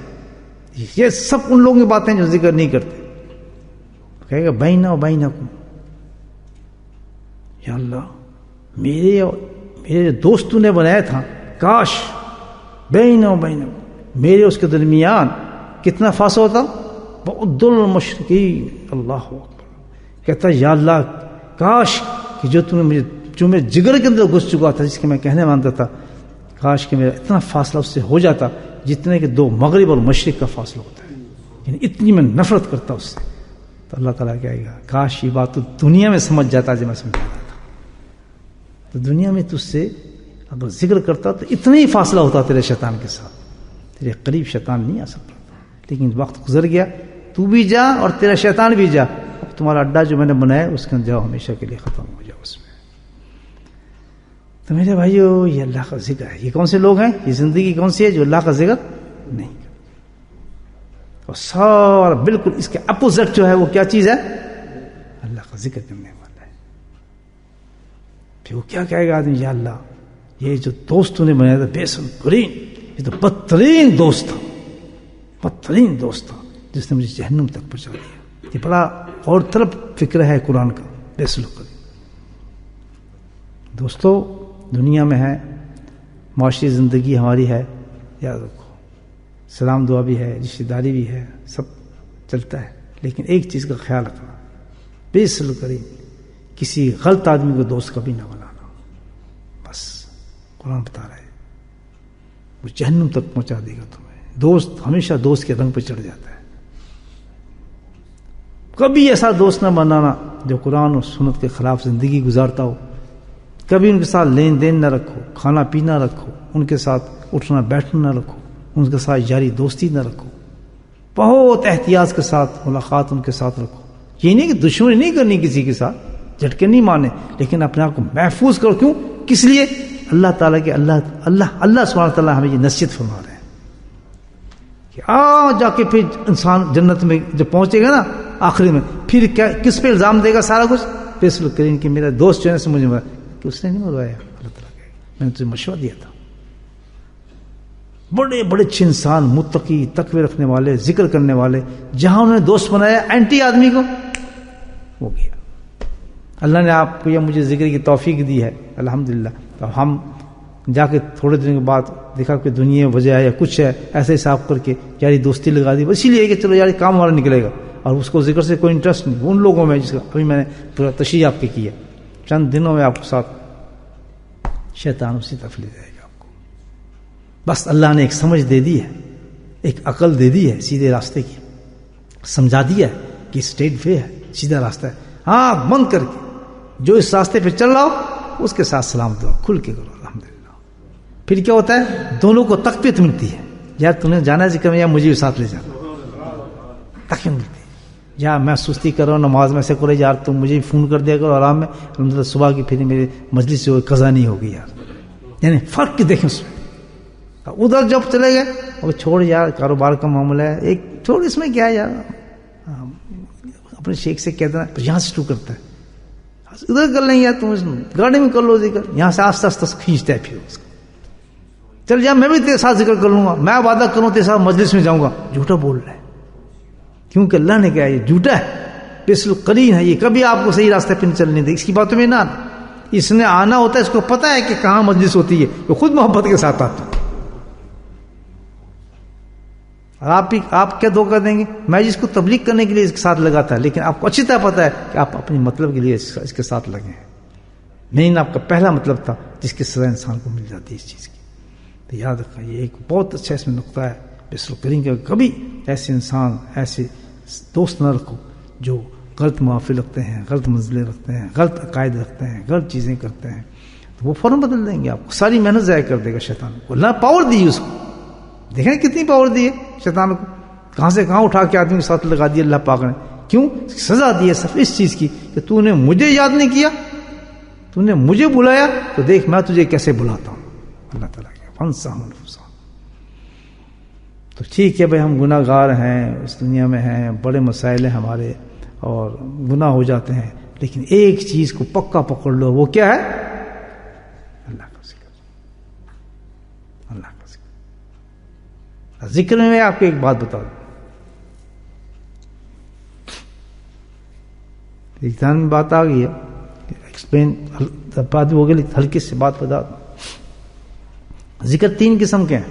یہ سب ان لوگوں کی باتیں جو ذکر نہیں کرتے. کہے گا بینا و بینکم, یا اللہ میرے جو دوست نے بنایا تھا, کاش بینا و بینکم, میرے اس کے درمیان کتنا فاصلہ ہوتا, بعد المشرقین. اللہ اکبر. کہتا ہے یا اللہ کاش کہ جو میرے جگر کے اندر گھس چکا تھا, جس کے میں کہنے مانتا تھا, کاش کہ میرا اتنا فاصلہ اس سے ہو جاتا جتنے کہ دو مغرب اور مشرق کا فاصلہ ہوتا ہے. یعنی اتنی میں نفرت کرتا اس سے. تو اللہ تعالیٰ کہے گا کاش یہ بات تو دنیا میں سمجھ جاتا جو میں سمجھاتا تھا. تو دنیا میں تجھ سے اگر ذکر کرتا تو اتنا ہی فاصلہ ہوتا تیرے شیطان کے ساتھ, تیرے قریب شیطان نہیں آ سکتا. لیکن وقت گزر گیا, تو بھی جا اور تیرا شیطان بھی جا. اب تمہارا اڈا جو میں نے بنایا اس کے اندر جاؤ, ہمیشہ کے لیے ختم ہو جاؤ اس میں. تو میرے بھائیو یہ اللہ کا ذکر ہے. یہ کون سے لوگ ہیں, یہ زندگی کون سی ہے جو اللہ کا ذکر نہیں کرتے. اور سارا بالکل اس کے اپوزٹ جو ہے وہ کیا چیز ہے, اللہ کا ذکر کرنے والا ہے. پھر وہ کیا کہے گا آدمی, یا اللہ یہ جو دوست نے بنایا تھا بےسلقرین, یہ تو بدترین دوست تھا, بدترین دوست تھا جس نے مجھے جہنم تک پہنچا دیا. یہ بڑا اور طرف فکر ہے قرآن کا, بےسلقرین. دوستو دنیا میں ہے, معاشی زندگی ہماری ہے, یاد رکھو, سلام دعا بھی ہے, رشتہ داری بھی ہے, سب چلتا ہے. لیکن ایک چیز کا خیال رکھنا, بےسلقرین, کسی غلط آدمی کو دوست کبھی نہ بنانا. بس قرآن بتا رہا ہے وہ جہنم تک پہنچا دے گا تمہیں. دوست ہمیشہ دوست کے رنگ پہ چڑھ جاتا ہے. کبھی ایسا دوست نہ بنانا جو قرآن اور سنت کے خلاف زندگی گزارتا ہو. کبھی ان کے ساتھ لین دین نہ رکھو, کھانا پینا رکھو, ان کے ساتھ اٹھنا بیٹھنا نہ رکھو, ان کے ساتھ یاری دوستی نہ رکھو. بہت احتیاط کے ساتھ ملاقات ان کے ساتھ رکھو. یہ نہیں کہ دشمنی نہیں کرنی کسی کے ساتھ, جھٹکے نہیں مارنے, لیکن اپنے آپ کو محفوظ کرو. کیوں؟ کس لیے؟ اللہ تعالیٰ کے اللہ سبحانہ تعالیٰ ہمیں یہ نصیحت فرما رہے ہیں کہ جا کے پھر انسان جنت میں جب پہنچے گا نا آخری میں, پھر کیا کس پہ الزام دے گا سارا کچھ؟ فیصلہ کریں کہ میرا دوست جو ہے سے مجھے کہ اس نے نہیں مروایا. اللہ تعالیٰ کہ میں نے تجھے مشورہ دیا تھا. بڑے بڑے اچھے انسان, متقی, تقوی رکھنے والے, ذکر کرنے والے, جہاں انہوں نے دوست بنایا اینٹی آدمی کو, وہ گیا. اللہ نے آپ کو یا مجھے ذکر کی توفیق دی ہے الحمدللہ. تو ہم جا کے تھوڑے دن کے بعد دیکھا کہ دنیا وجہ ہے یا کچھ ہے, ایسے حساب کر کے یاری دوستی لگا دی, اسی لیے کہ چلو یار کام ہمارا نکلے گا, اور اس کو ذکر سے کوئی انٹرسٹ نہیں. ان لوگوں میں جس کا ابھی میں نے پورا تشریح آپ کی ہے, چند دنوں میں آپ کے ساتھ شیطان اسی طرف لے جائے گا آپ کو. بس اللہ نے ایک سمجھ دے دی ہے, ایک عقل دے دی ہے سیدھے راستے کی, سمجھا دیا ہے کہ اسٹریٹ وے ہے, سیدھا راستہ ہے. ہاں بند کر کے جو اس راستے پہ چل رہا ہو اس کے ساتھ سلام دعا کھل کے کرو الحمدللہ. پھر کیا ہوتا ہے, دونوں کو تقویت ملتی ہے. یار تم نے جانا ذکر میں, یا مجھے بھی ساتھ لے جانا, تقویت ملتی ہے. یا میں سستی کر رہا ہوں نماز میں سے کرے, یار تم مجھے فون کر دیا کرو آرام میں, الحمدللہ صبح کی پھر میری مجلس جو قضا نہیں ہوگی یار. یعنی فرق دیکھیں اس میں. ادھر جب چلے گئے اب چھوڑ یار کاروبار کا معاملہ ہے, ایک چھوڑ, اس میں کیا ہے یار, اپنے شیخ سے کہہ دینا, یہاں سے شروع کرتا ہے, ادھر کر لیں یار, تم گاڑی میں کر لو ذکر, یہاں سے آستہ آستہ کھینچتا ہے پھر اس کو, چل جا میں بھی تیرے ساتھ ذکر کر لوں گا, میں وعدہ کروں تیرے ساتھ مجلس میں جاؤں گا. جھوٹا بول رہا ہے, کیونکہ اللہ نے کہا یہ جھوٹا ہے, بسل قرین ہے, یہ کبھی آپ کو صحیح راستے پہ نہیں چلنے دے, اس کی باتوں میں نہ آنا. اس نے آنا ہوتا ہے, اس کو پتا ہے کہ کہاں مجلس ہوتی ہے, وہ خود محبت کے ساتھ آتا ہے. اور آپ کیا دھوکہ دیں گے, میں جس کو تبلیغ کرنے کے لیے اس کے ساتھ لگا تھا, لیکن آپ کو اچھی طرح پتا ہے کہ آپ اپنے مطلب کے لیے اس کے ساتھ لگے ہیں. مین آپ کا پہلا مطلب تھا جس کی سزا انسان کو مل جاتی ہے اس چیز کی. تو یاد رکھیں, یہ ایک بہت اچھا اس میں نقطہ ہے. بسر کریں کہ کبھی ایسے انسان, ایسے دوست نہ رکھو جو غلط موافق رکھتے ہیں, غلط منزلیں رکھتے ہیں, غلط عقائد رکھتے ہیں, غلط چیزیں کرتے ہیں, تو وہ فوراً بدل دیں گے آپ کو. ساری محنت ضائع کر دے گا شیطان کو. اللہ پاور دی اس کو, دیکھیں کتنی پاور دی ہے شیطان کو, کہاں سے کہاں اٹھا کے آدمی کے ساتھ لگا دیا اللہ پاک نے. کیوں سزا دی ہے صرف اس چیز کی کہ تو نے مجھے یاد نہیں کیا, تو نے مجھے بلایا, تو دیکھ میں تجھے کیسے بلاتا ہوں. اللہ تعالیٰ کے فنساہم انفسہم. تو ٹھیک ہے بھائی, ہم گناہ گار ہیں, اس دنیا میں ہیں, بڑے مسائل ہیں ہمارے, اور گناہ ہو جاتے ہیں, لیکن ایک چیز کو پکا پکڑ لو, وہ کیا ہے؟ اللہ کا ذکر. اللہ کا ذکر. ذکر میں آپ کو ایک بات بتا دوں, ایک دھیان میں بات آ گئی ہے, ایکسپلین بات ہو گئی, ہلکی سے بات بتا دوں. ذکر 3 قسم کے ہیں.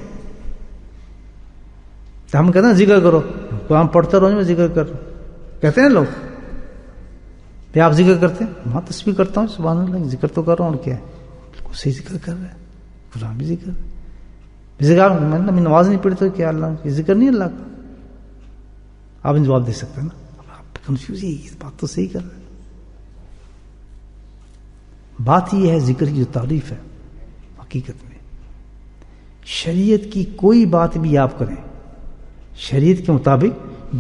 تو ہم کہتے ہیں ذکر کرو, قرآن پڑھتے رہو, میں ذکر کر رہا ہوں, کہتے ہیں لوگ. پھر آپ ذکر کرتے ہیں, ہاں تسبیح کرتا ہوں سبحان اللہ, ذکر تو کر رہا ہوں, اور کیا ہے, بالکل صحیح ذکر کر رہے ہیں, قرآن بھی ذکر. ذکر میں نماز نہیں پڑھی تو کیا اللہ یہ ذکر نہیں اللہ کا؟ آپ جواب دے سکتے ہیں نا, آپ کنفیوز ہی, یہ بات تو صحیح کر رہے ہیں. بات یہ ہے ذکر کی جو تعریف ہے, حقیقت میں شریعت کی کوئی بات بھی آپ کریں, شریعت کے مطابق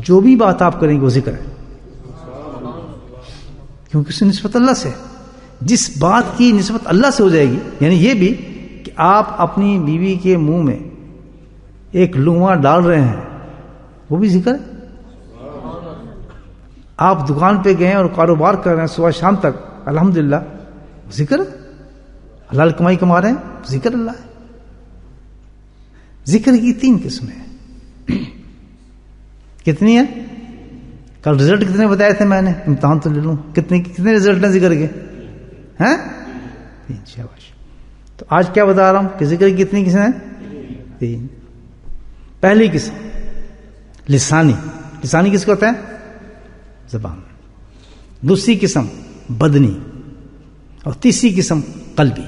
جو بھی بات آپ کریں گے وہ ذکر ہے, کیونکہ اس کی نسبت اللہ سے. جس بات کی نسبت اللہ سے ہو جائے گی, یعنی یہ بھی کہ آپ اپنی بیوی کے منہ میں ایک لقمہ ڈال رہے ہیں, وہ بھی ذکر ہے. آپ دکان پہ گئے اور کاروبار کر رہے ہیں صبح شام تک, الحمدللہ ذکر ہے. حلال کمائی کما رہے ہیں, ذکر اللہ ہے. ذکر کی 3 قسمیں ہیں. کتنی ہیں؟ کل رزلٹ کتنے بتائے تھے میں نے, امتحان تو لے لوں, کتنے رزلٹ ہیں ذکر کے ہیں؟ 3. شاباش. تو آج کیا بتا رہا ہوں کہ ذکر کی کتنی قسمیں ہیں؟ 3. پہلی قسم لسانی. لسانی کس کو ہوتا ہے؟ زبان. دوسری قسم بدنی, اور تیسری قسم قلبی.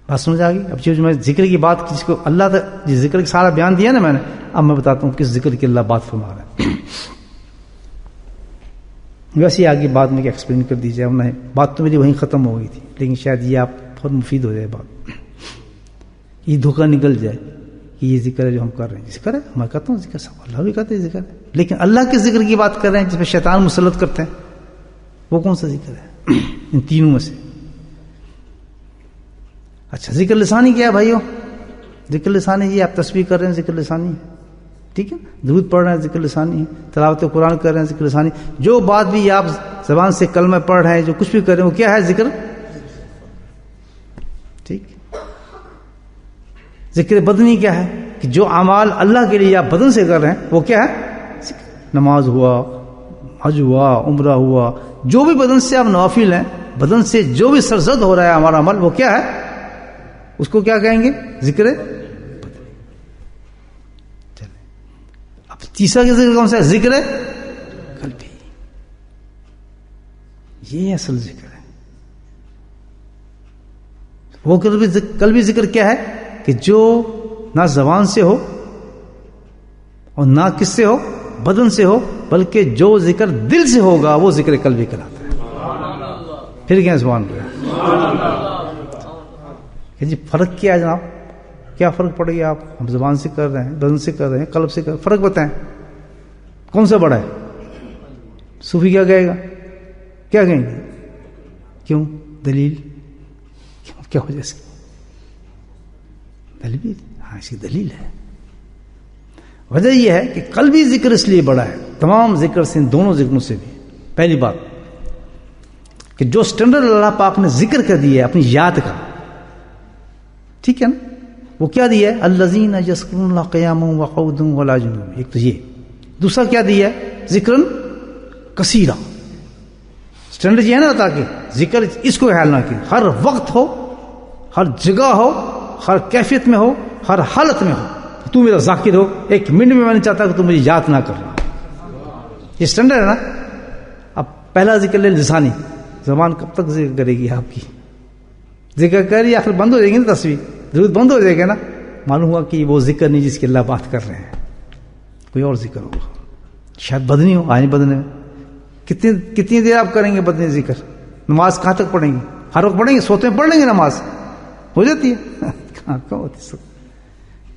بات سمجھ آ گئی؟ اب جو میں ذکر کی بات جس کو اللہ جس ذکر کا سارا بیان دیا نا میں نے, اب میں بتاتا ہوں کس ذکر کی اللہ بات فرما رہا ہے. ویسے آگے بعد میں کیا ایکسپلین کر دی جائے, نہیں بات تو میری وہیں ختم ہو گئی تھی, لیکن شاید یہ آپ بہت مفید ہو جائے بات, یہ دھوکہ نکل جائے کہ یہ ذکر ہے جو ہم کر رہے ہیں. ذکر ہے, میں کہتا ہوں ذکر, سب اللہ بھی کہتے ہیں ذکر ہے, لیکن اللہ کے ذکر کی بات کر رہے ہیں جس میں شیطان مسلط کرتے ہیں, وہ کون سا ذکر ہے ان تینوں میں سے؟ اچھا, ذکر لسانی کیا ہے بھائیو؟ ذکر لسانی یہ آپ تسبیح کر رہے ہیں, ذکر لسانی ہے, ٹھیک ہے, درود پڑھ رہے ہیں, ذکر لسانی ہے, تلاوت قرآن کر رہے ہیں, ذکر لسانی. جو بات بھی آپ زبان سے کلمہ پڑھ رہے ہیں, جو کچھ بھی کر رہے ہیں, وہ کیا ہے؟ ذکر. ٹھیک. ذکر بدنی کیا ہے؟ کہ جو اعمال اللہ کے لیے آپ بدن سے کر رہے ہیں وہ کیا ہے؟ نماز ہوا, حج ہوا, عمرہ ہوا, جو بھی بدن سے آپ نوافل ہیں, بدن سے جو بھی سرزد ہو رہا ہے ہمارا عمل, وہ کیا ہے؟ اس کو کیا کہیں گے؟ ذکر بدنی. چلیں اب تیسرا کا ذکر کون سا ہے؟ ذکر قلبی. یہ اصل ذکر ہے. وہ قلبی ذکر کیا ہے؟ کہ جو نہ زبان سے ہو اور نہ کس سے ہو, بدن سے ہو, بلکہ جو ذکر دل سے ہوگا وہ ذکر قلبی کراتا ہے. پھر کیا زبان پہ جی فرق کیا ہے جناب؟ کیا فرق پڑ گیا؟ آپ ہم زبان سے کر رہے ہیں, بدن سے کر رہے ہیں, قلب سے کر رہے ہیں, فرق بتائیں کون سا بڑا ہے؟ صوفی کیا کہے گا؟ کیا کہیں گے؟ کیوں؟ دلیل کیا وجہ سے؟ دلیل، ہاں اس کی دلیل ہے. وجہ یہ ہے کہ قلبی ذکر اس لیے بڑا ہے تمام ذکر سے، ان دونوں ذکروں سے بھی. پہلی بات کہ جو سٹینڈرڈ اللہ پاک نے ذکر کر دیا ہے اپنی یاد کا، ٹھیک ہے نا، وہ کیا دیا ہے؟ الذین یذکرون اللہ قیاما وقعودا وعلی جنوبہم. ایک تو یہ. دوسرا کیا دیا ہے؟ ذکرن کثیرا. سٹینڈرڈ یہ ہے نا تاکہ ذکر اس کو خیال نہ کہ ہر وقت ہو، ہر جگہ ہو، ہر کیفیت میں ہو، ہر حالت میں ہو تو میرا ذاکر ہو. ایک منٹ میں نہیں چاہتا کہ تم مجھے یاد نہ کرنا. یہ سٹینڈرڈ ہے نا. اب پہلا ذکر لے لسانی، زبان کب تک ذکر کرے گی آپ کی؟ ذکر کری آخر بند ہو جائے گی نا، تصویر ضرورت بند ہو جائے گا نا. معلوم ہوا کہ وہ ذکر نہیں جس کی اللہ بات کر رہے ہیں، کوئی اور ذکر ہوگا. شاید بدنی ہو، آئیں بدنے میں. کتنی دیر آپ کریں گے بدنی ذکر؟ نماز کہاں تک پڑھیں گے؟ ہر وقت پڑھیں گے؟ سوتے میں پڑھ لیں گے نماز، ہو جاتی ہے. کہاں ہوتی سب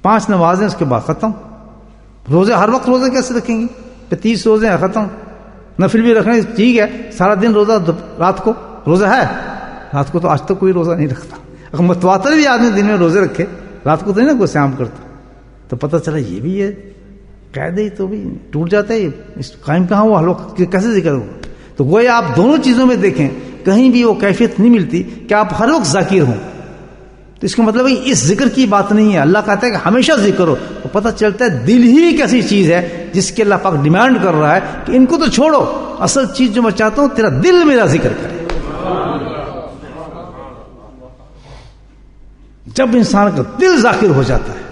5 نمازیں اس کے بعد ختم. روزے ہر وقت روزے کیسے رکھیں گے؟ 30 روزے ہیں ختم. نفل بھی رکھیں ٹھیک ہے، سارا دن روزہ، رات کو روزہ ہے. رات کو تو آج تک کوئی روزہ نہیں رکھتا. اگر متواتر بھی آدمی دن میں روزے رکھے، رات کو تو نہیں نا کوئی سیام کرتا. تو پتہ چلا یہ بھی ہے قاعدے ہی تو بھی ٹوٹ جاتا ہے. قائم کہاں ہوا؟ ہر وقت کیسے ذکر ہوا؟ تو گویا آپ دونوں چیزوں میں دیکھیں کہیں بھی وہ کیفیت نہیں ملتی کہ آپ ہر وقت ذاکر ہوں. تو اس کا مطلب ہے اس ذکر کی بات نہیں ہے. اللہ کہتا ہے کہ ہمیشہ ذکر ہو. تو پتہ چلتا ہے دل ہی ایک ایسی چیز ہے جس کے اللہ پاک ڈیمانڈ کر رہا ہے کہ ان کو تو چھوڑو، اصل چیز جو میں چاہتا ہوں تیرا دل میرا ذکر کرے. جب انسان کا دل ذاکر ہو جاتا ہے،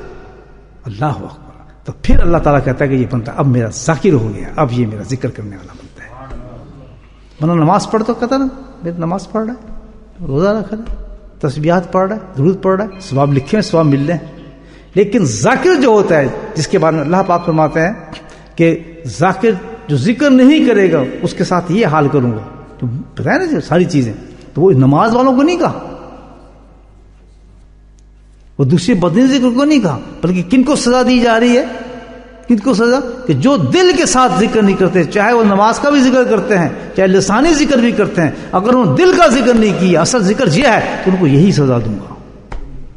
اللہ اکبر، تو پھر اللہ تعالیٰ کہتا ہے کہ یہ بندہ اب میرا ذاکر ہو گیا، اب یہ میرا ذکر کرنے والا بنتا ہے. ورنہ نماز پڑھ تو کہتا نا میرا نماز پڑھ رہا ہے، روزہ رکھ رہا ہے، تسبیحات پڑھ رہا ہے، درود پڑھ رہا ہے، ثواب لکھے ہیں، ثواب مل رہے ہیں. لیکن ذاکر جو ہوتا ہے، جس کے بارے میں اللہ پاک فرماتے ہیں کہ ذاکر جو ذکر نہیں کرے گا اس کے ساتھ یہ حال کروں گا. تو بتائیں نا جو ساری چیزیں، تو وہ نماز والوں کو نہیں کہا، وہ دوسرے بدنی ذکر کو نہیں کہا، بلکہ کن کو سزا دی جا رہی ہے؟ کن کو سزا؟ کہ جو دل کے ساتھ ذکر نہیں کرتے، چاہے وہ نماز کا بھی ذکر کرتے ہیں، چاہے لسانی ذکر بھی کرتے ہیں، اگر انہوں نے دل کا ذکر نہیں کیا، اصل ذکر یہ ہے، تو ان کو یہی سزا دوں گا.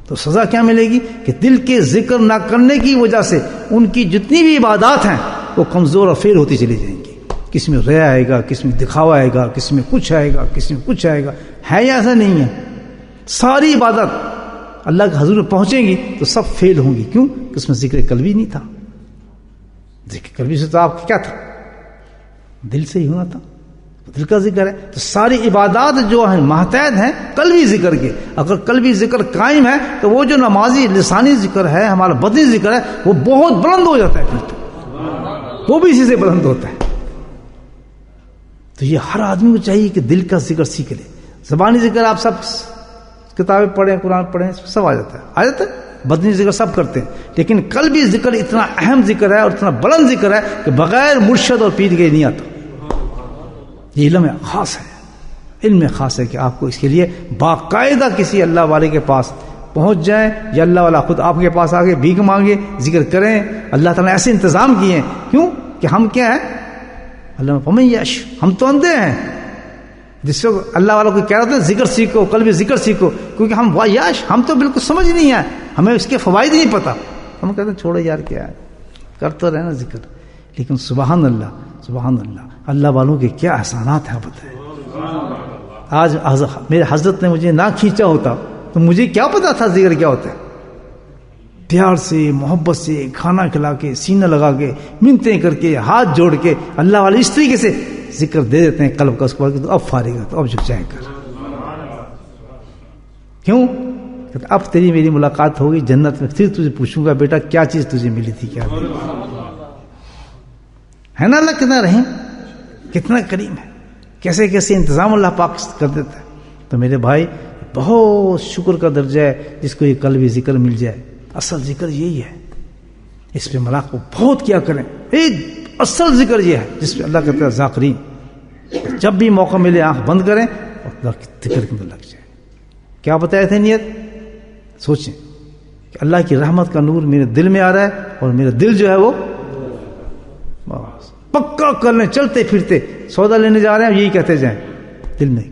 تو سزا کیا ملے گی؟ کہ دل کے ذکر نہ کرنے کی وجہ سے ان کی جتنی بھی عبادات ہیں وہ کمزور اور فیل ہوتی چلی جائیں گی. کس میں ریا آئے گا، کس میں دکھاوا آئے گا، کس میں کچھ آئے گا، کس میں کچھ آئے گا. ہے یا ایسا نہیں ہے؟ ساری عبادت اللہ کے حضور میں پہنچیں گی تو سب فیل ہوں گی. کیوں؟ کہ اس میں ذکر قلبی نہیں تھا. ذکر قلبی سے تو آپ کیا تھا؟ دل سے ہی ہونا تھا. دل کا ذکر ہے. تو ساری عبادات جو ہیں محتاج ہیں قلبی ذکر کے. اگر قلبی ذکر قائم ہے تو وہ جو نمازی لسانی ذکر ہے، ہمارا بدنی ذکر ہے، وہ بہت بلند ہو جاتا ہے. پھر تو وہ بھی اسی سے بلند ہوتا ہے. تو یہ ہر آدمی کو چاہیے کہ دل کا ذکر سیکھ لے. زبانی ذکر آپ سب کتابیں پڑھیں، قرآن پڑھیں، سب آ جاتا ہے. بدنی ذکر سب کرتے ہیں، لیکن قلبی ذکر اتنا اہم ذکر ہے اور اتنا بلند ذکر ہے کہ بغیر مرشد اور پیر کے نہیں آتا. یہ علم خاص ہے. علم خاص ہے کہ آپ کو اس کے لیے باقاعدہ کسی اللہ والے کے پاس پہنچ جائیں، یا اللہ والا خود آپ کے پاس آگے بھیک مانگے، ذکر کریں. اللہ تعالیٰ نے ایسے انتظام کیے ہیں. کیوں؟ کہ ہم کیا ہیں؟ اللہ فمن یش، ہم تو اندھے ہیں. جس سے اللہ والا کو کہہ رہا تھا ذکر سیکھو، قلبی ذکر سیکھو، کیونکہ ہم یاش، ہم تو بالکل سمجھ نہیں ہے، ہمیں اس کے فوائد نہیں پتا. ہم کہتے ہیں چھوڑو یار، کیا ہے، کرتا رہنا ذکر. لیکن سبحان اللہ، سبحان اللہ، اللہ والوں کے کیا احسانات ہیں بتائیں. آج میرے حضرت نے مجھے نہ کھینچا ہوتا تو مجھے کیا پتا تھا ذکر کیا ہوتا ہے. پیار سے، محبت سے کھانا کھلا کے، سینہ لگا کے، منتیں کر کے، ہاتھ جوڑ کے اللہ والے اس طریقے سے ذکر دے دیتے ہیں قلب کا. اس کو تو اب فارغ ہے، تو اب جھک جائے کر. کیوں؟ اب تیری میری ملاقات ہوگی جنت میں، پھر تجھے پوچھوں گا بیٹا کیا چیز تجھے ملی تھی، کیا ملی ہے نا. اللہ کتنا رحیم، کتنا کریم ہے، کیسے کیسے انتظام اللہ پاک کر دیتا ہے. تو میرے بھائی بہت شکر کا درجہ ہے جس کو یہ قلبی ذکر مل جائے. اصل ذکر یہی ہے، اس پہ ملاق کو بہت کیا کریں. اصل ذکر یہ ہے جس پہ اللہ کہتا ہے ذاکرین. جب بھی موقع ملے آنکھ بند کریں اور اللہ کے ذکر کے اندر لگ جائیں. کیا بتایا تھے نیت؟ سوچیں کہ اللہ کی رحمت کا نور میرے دل میں آ رہا ہے اور میرا دل جو ہے وہ پکا کر لیں. چلتے پھرتے سودا لینے جا رہے ہیں یہی کہتے جائیں دل میں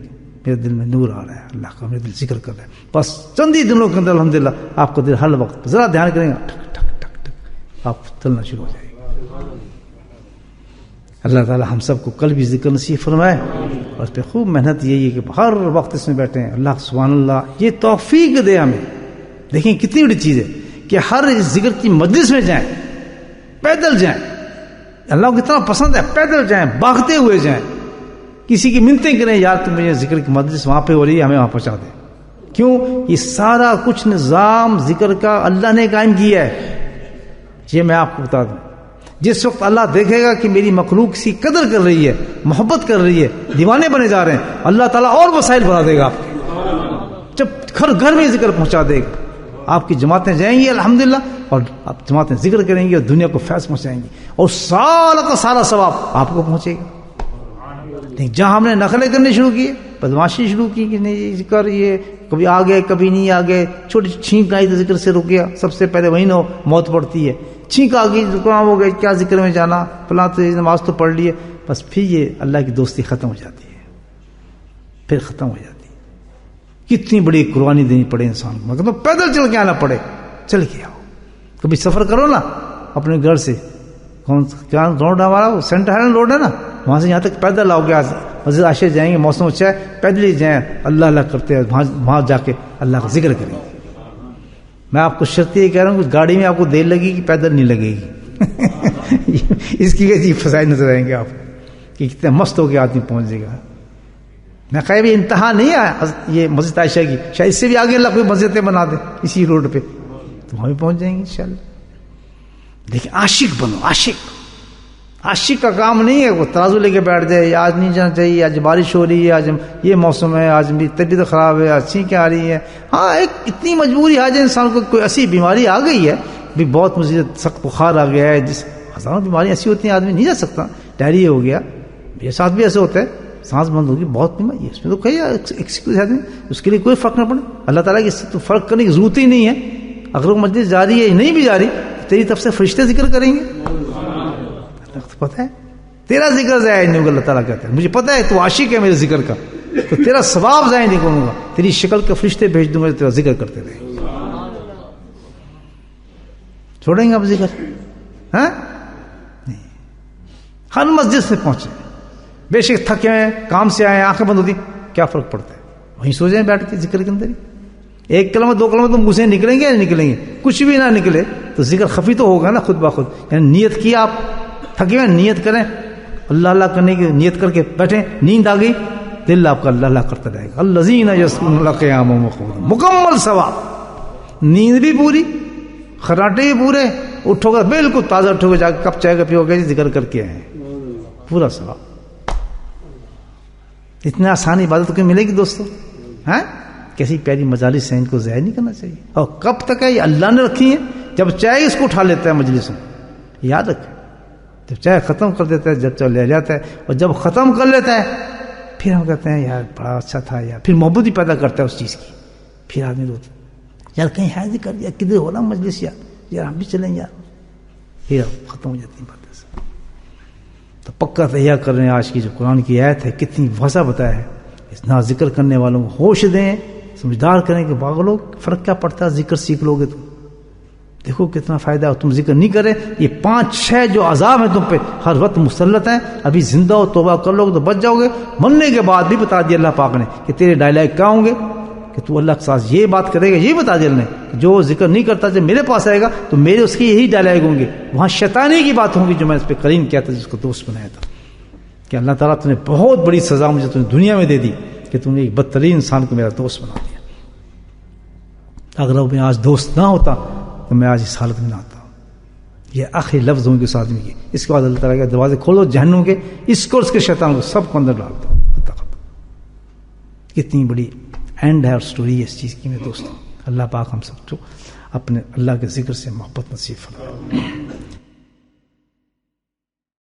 میرے دل میں نور آ رہا ہے، اللہ کا میرے دل ذکر کر رہا ہے. بس چند ہی دنوں کے اندر الحمدللہ آپ کا دل ہر وقت ذرا دھیان کریں گے ٹھک ٹھک ٹھک ٹھک آپ چلنا شروع ہو جائے گا. اللہ تعالی ہم سب کو کل بھی ذکر نصیب فرمائے اور اس پہ خوب محنت یہی ہے کہ ہر وقت اس میں بیٹھے ہیں. اللہ سبحان اللہ یہ توفیق دے ہمیں. دیکھیں کتنی بڑی چیز ہے کہ ہر ذکر کی مجلس میں جائیں، پیدل جائیں. اللہ کو کتنا پسند ہے پیدل جائیں، بھاگتے ہوئے جائیں. کسی کی منتیں کریں یار تم مجھے ذکر کی مجلس وہاں پہ ہو رہی ہے ہمیں وہاں پہنچا دیں. کیوں؟ یہ سارا کچھ نظام ذکر کا اللہ نے قائم کیا ہے. یہ میں آپ کو بتا دوں، جس وقت اللہ دیکھے گا کہ میری مخلوق کی قدر کر رہی ہے، محبت کر رہی ہے، دیوانے بنے جا رہے ہیں، اللہ تعالیٰ اور وسائل بنا دے گا آپ کے. جب گھر گھر میں ذکر پہنچا دے گا. آپ کی جماعتیں جائیں گی الحمدللہ اور آپ جماعتیں ذکر کریں گی اور دنیا کو فیض پہنچائیں گی اور سارا کا سارا ثواب آپ کو پہنچے گا. لیکن جہاں ہم نے نقلیں کرنے شروع کی، بدماشی شروع کی کہ نہیں ذکر یہ کبھی آ گئے کبھی نہیں آ گئے، چھوٹی چھینک آئی تو ذکر سے رک گیا، سب سے پہلے وہی نہ موت پڑتی ہے. چھینک آ گئی زکام ہو گئی، کیا ذکر میں جانا، فلاں تو نماز تو پڑھ لیے، بس پھر یہ اللہ کی دوستی ختم ہو جاتی ہے، پھر ختم ہو جاتی ہے. کتنی بڑی قربانی دینی پڑے انسان کو، مگر تو پیدل چل کے آنا پڑے. چل کے آؤ، کبھی سفر کرو نا اپنے گھر سے، کیا روڈ ہمارا سینٹر ہیلن روڈ ہے نا، وہاں سے یہاں تک پیدل آؤ گے. مسجد عائشہ جائیں گے، موسم اچھا ہے، پیدل ہی جائیں، اللہ اللہ کرتے ہیں، وہاں جا کے اللہ کا ذکر کریں گے. میں آپ کو شرط یہ کہہ رہا ہوں کہ گاڑی میں آپ کو دیر لگے گی کہ نہیں لگے گی. اس کی کیسی فضائل نظر آئیں گے آپ کہ کتنے مست ہو کے آدمی پہنچ جائے گا. میں خیر یہ انتہا نہیں ہے یہ مسجد عائشہ کی، شاید اس سے بھی آگے اللہ کوئی مسجدیں بنا دے اسی روڈ پہ تو وہاں بھی پہنچ جائیں گے انشاءاللہ. لیکن عاشق بنو. عاشق کا کام نہیں ہے وہ ترازو لے کے بیٹھ جائے، آج نہیں جانا چاہیے، آج بارش ہو رہی ہے، آج یہ موسم ہے، آج بھی طبیعت خراب ہے، آج چھینکیں آ رہی ہے. ہاں ایک اتنی مجبوری آ جائے انسان کو، کوئی ایسی بیماری آ گئی ہے بھی بہت مجھے سخت بخار آ گیا ہے، جس ہزاروں بیماریاں ایسی ہوتی ہیں آدمی نہیں جا سکتا. ڈائریا ہو گیا، میرے ساتھ بھی ایسے ہوتا ہے، سانس بند ہوگی، بہت بیماری ہے، اس میں تو کہیں ایکسکیوز ہے، اس کے لیے کوئی فرق نہ پڑے. اللہ تعالیٰ کی اس سے تو فرق کرنے کی ضرورت ہی نہیں ہے. اگر وہ مجلس جاری ہے نہیں بھی جاری، تیری طرف سے فرشتے ذکر کریں گے. پتہ ہے تیرا ذکر ضائع نہیں ہوگا. اللہ تعالیٰ کہتا ہے مجھے پتہ ہے تو عاشق ہے میرے ذکر کا، تو تیرا ثواب ضائع نہیں کروں گا، تیری شکل کے فرشتے بھیج دوں گا تیرا ذکر کرتے رہے. چھوڑیں گے اب ذکر؟ ہاں نہیں. ہر مسجد سے پہنچے، بے شک تھکے ہیں، کام سے آئے، آنکھیں بند ہوتی، کیا فرق پڑتا ہے، وہیں سو جائیں بیٹھ کے ذکر کے اندر ہی. ایک کلمہ دو کلمہ تو منہ سے نکلیں گے یا نکلیں گے؟ کچھ بھی نہ نکلے تو ذکر خفی تو ہوگا نا خود بخود. یعنی نیت کی، آپ تھکے ہوئے نیت کریں، اللہ اللہ کرنے کی نیت کر کے بیٹھیں، نیند آ گئی دل آپ کا اللہ اللہ کرتا رہے گا. الذین یذکرون اللہ قیاما وقعودا، مکمل ثواب. نیند بھی پوری، خراٹے بھی پورے، اٹھو گے بالکل تازہ، اٹھو گے جا کے کپ چائے کا پیو گے ذکر کر کے آئے، پورا ثواب. اتنا آسان عبادت کو ملے گی دوستو؟ ہاں کیسی پیاری مجالس ہیں، ان کو ضائع نہیں کرنا چاہیے. اور کب تک ہے یہ اللہ نے رکھی ہیں، جب چاہے اس کو اٹھا لیتا ہے مجلس میں. یاد رکھیں، جب چاہے ختم کر دیتا ہے، جب چاہے لے جاتا ہے، اور جب ختم کر لیتا ہے پھر ہم کہتے ہیں یار بڑا اچھا تھا یار، پھر محبت ہی پیدا کرتا ہے اس چیز کی. پھر آدمی روتا یار کہیں ہے ذکر، یا کدھر ہو رہا مجلس، یار ہم بھی چلیں یار، پھر ختم ہو جاتی باتیں. تو پکا تیار کر رہے ہیں آج کی جو قرآن کی آیت ہے، کتنی وضاح بتایا ہے. اتنا ذکر کرنے والوں کو ہوش دیں، سمجھدار کریں کہ باغ لوگ فرق کیا پڑتا ہے، ذکر سیکھ لو گے تم، دیکھو کتنا فائدہ ہے. تم ذکر نہیں کرے، یہ 5-6 جو عذاب ہیں تم پہ ہر وقت مسلط ہیں. ابھی زندہ ہو توبہ کر لو گے تو بچ جاؤ گے. مرنے کے بعد بھی بتا دیا اللہ پاک نے کہ تیرے ڈائلاگ کیا ہوں گے، کہ تو اللہ کے ساتھ یہ بات کرے گا. یہ بتا دیا اللہ نے جو ذکر نہیں کرتا جب میرے پاس آئے گا تو میرے اس کی یہی ڈائلاگ ہوں گے. وہاں شیطانی کی بات ہوں گی جو میں اس پہ قرین کیا تھا، جس کو دوست بنایا تھا، کہ اللہ تعالیٰ تم نے بہت بڑی سزا مجھے تم نے دنیا میں دے دی کہ تم نے ایک بدترین انسان کو میرا دوست بنا دیا. اگر وہ میں آج دوست نہ ہوتا تو میں آج اس حالت میں نہ آتا. یہ آخری لفظ ہوں گے اس آدمی کے. اس کے بعد اللہ تعالیٰ کے دروازے کھولو جہنم کے، اس کو اس کے شیطان کو سب کو اندر ڈال دو. کتنی بڑی اینڈ ہے اور سٹوری ہے اس چیز کی میرے دوستوں. اللہ پاک ہم سب کو اپنے اللہ کے ذکر سے محبت نصیب فرمائے.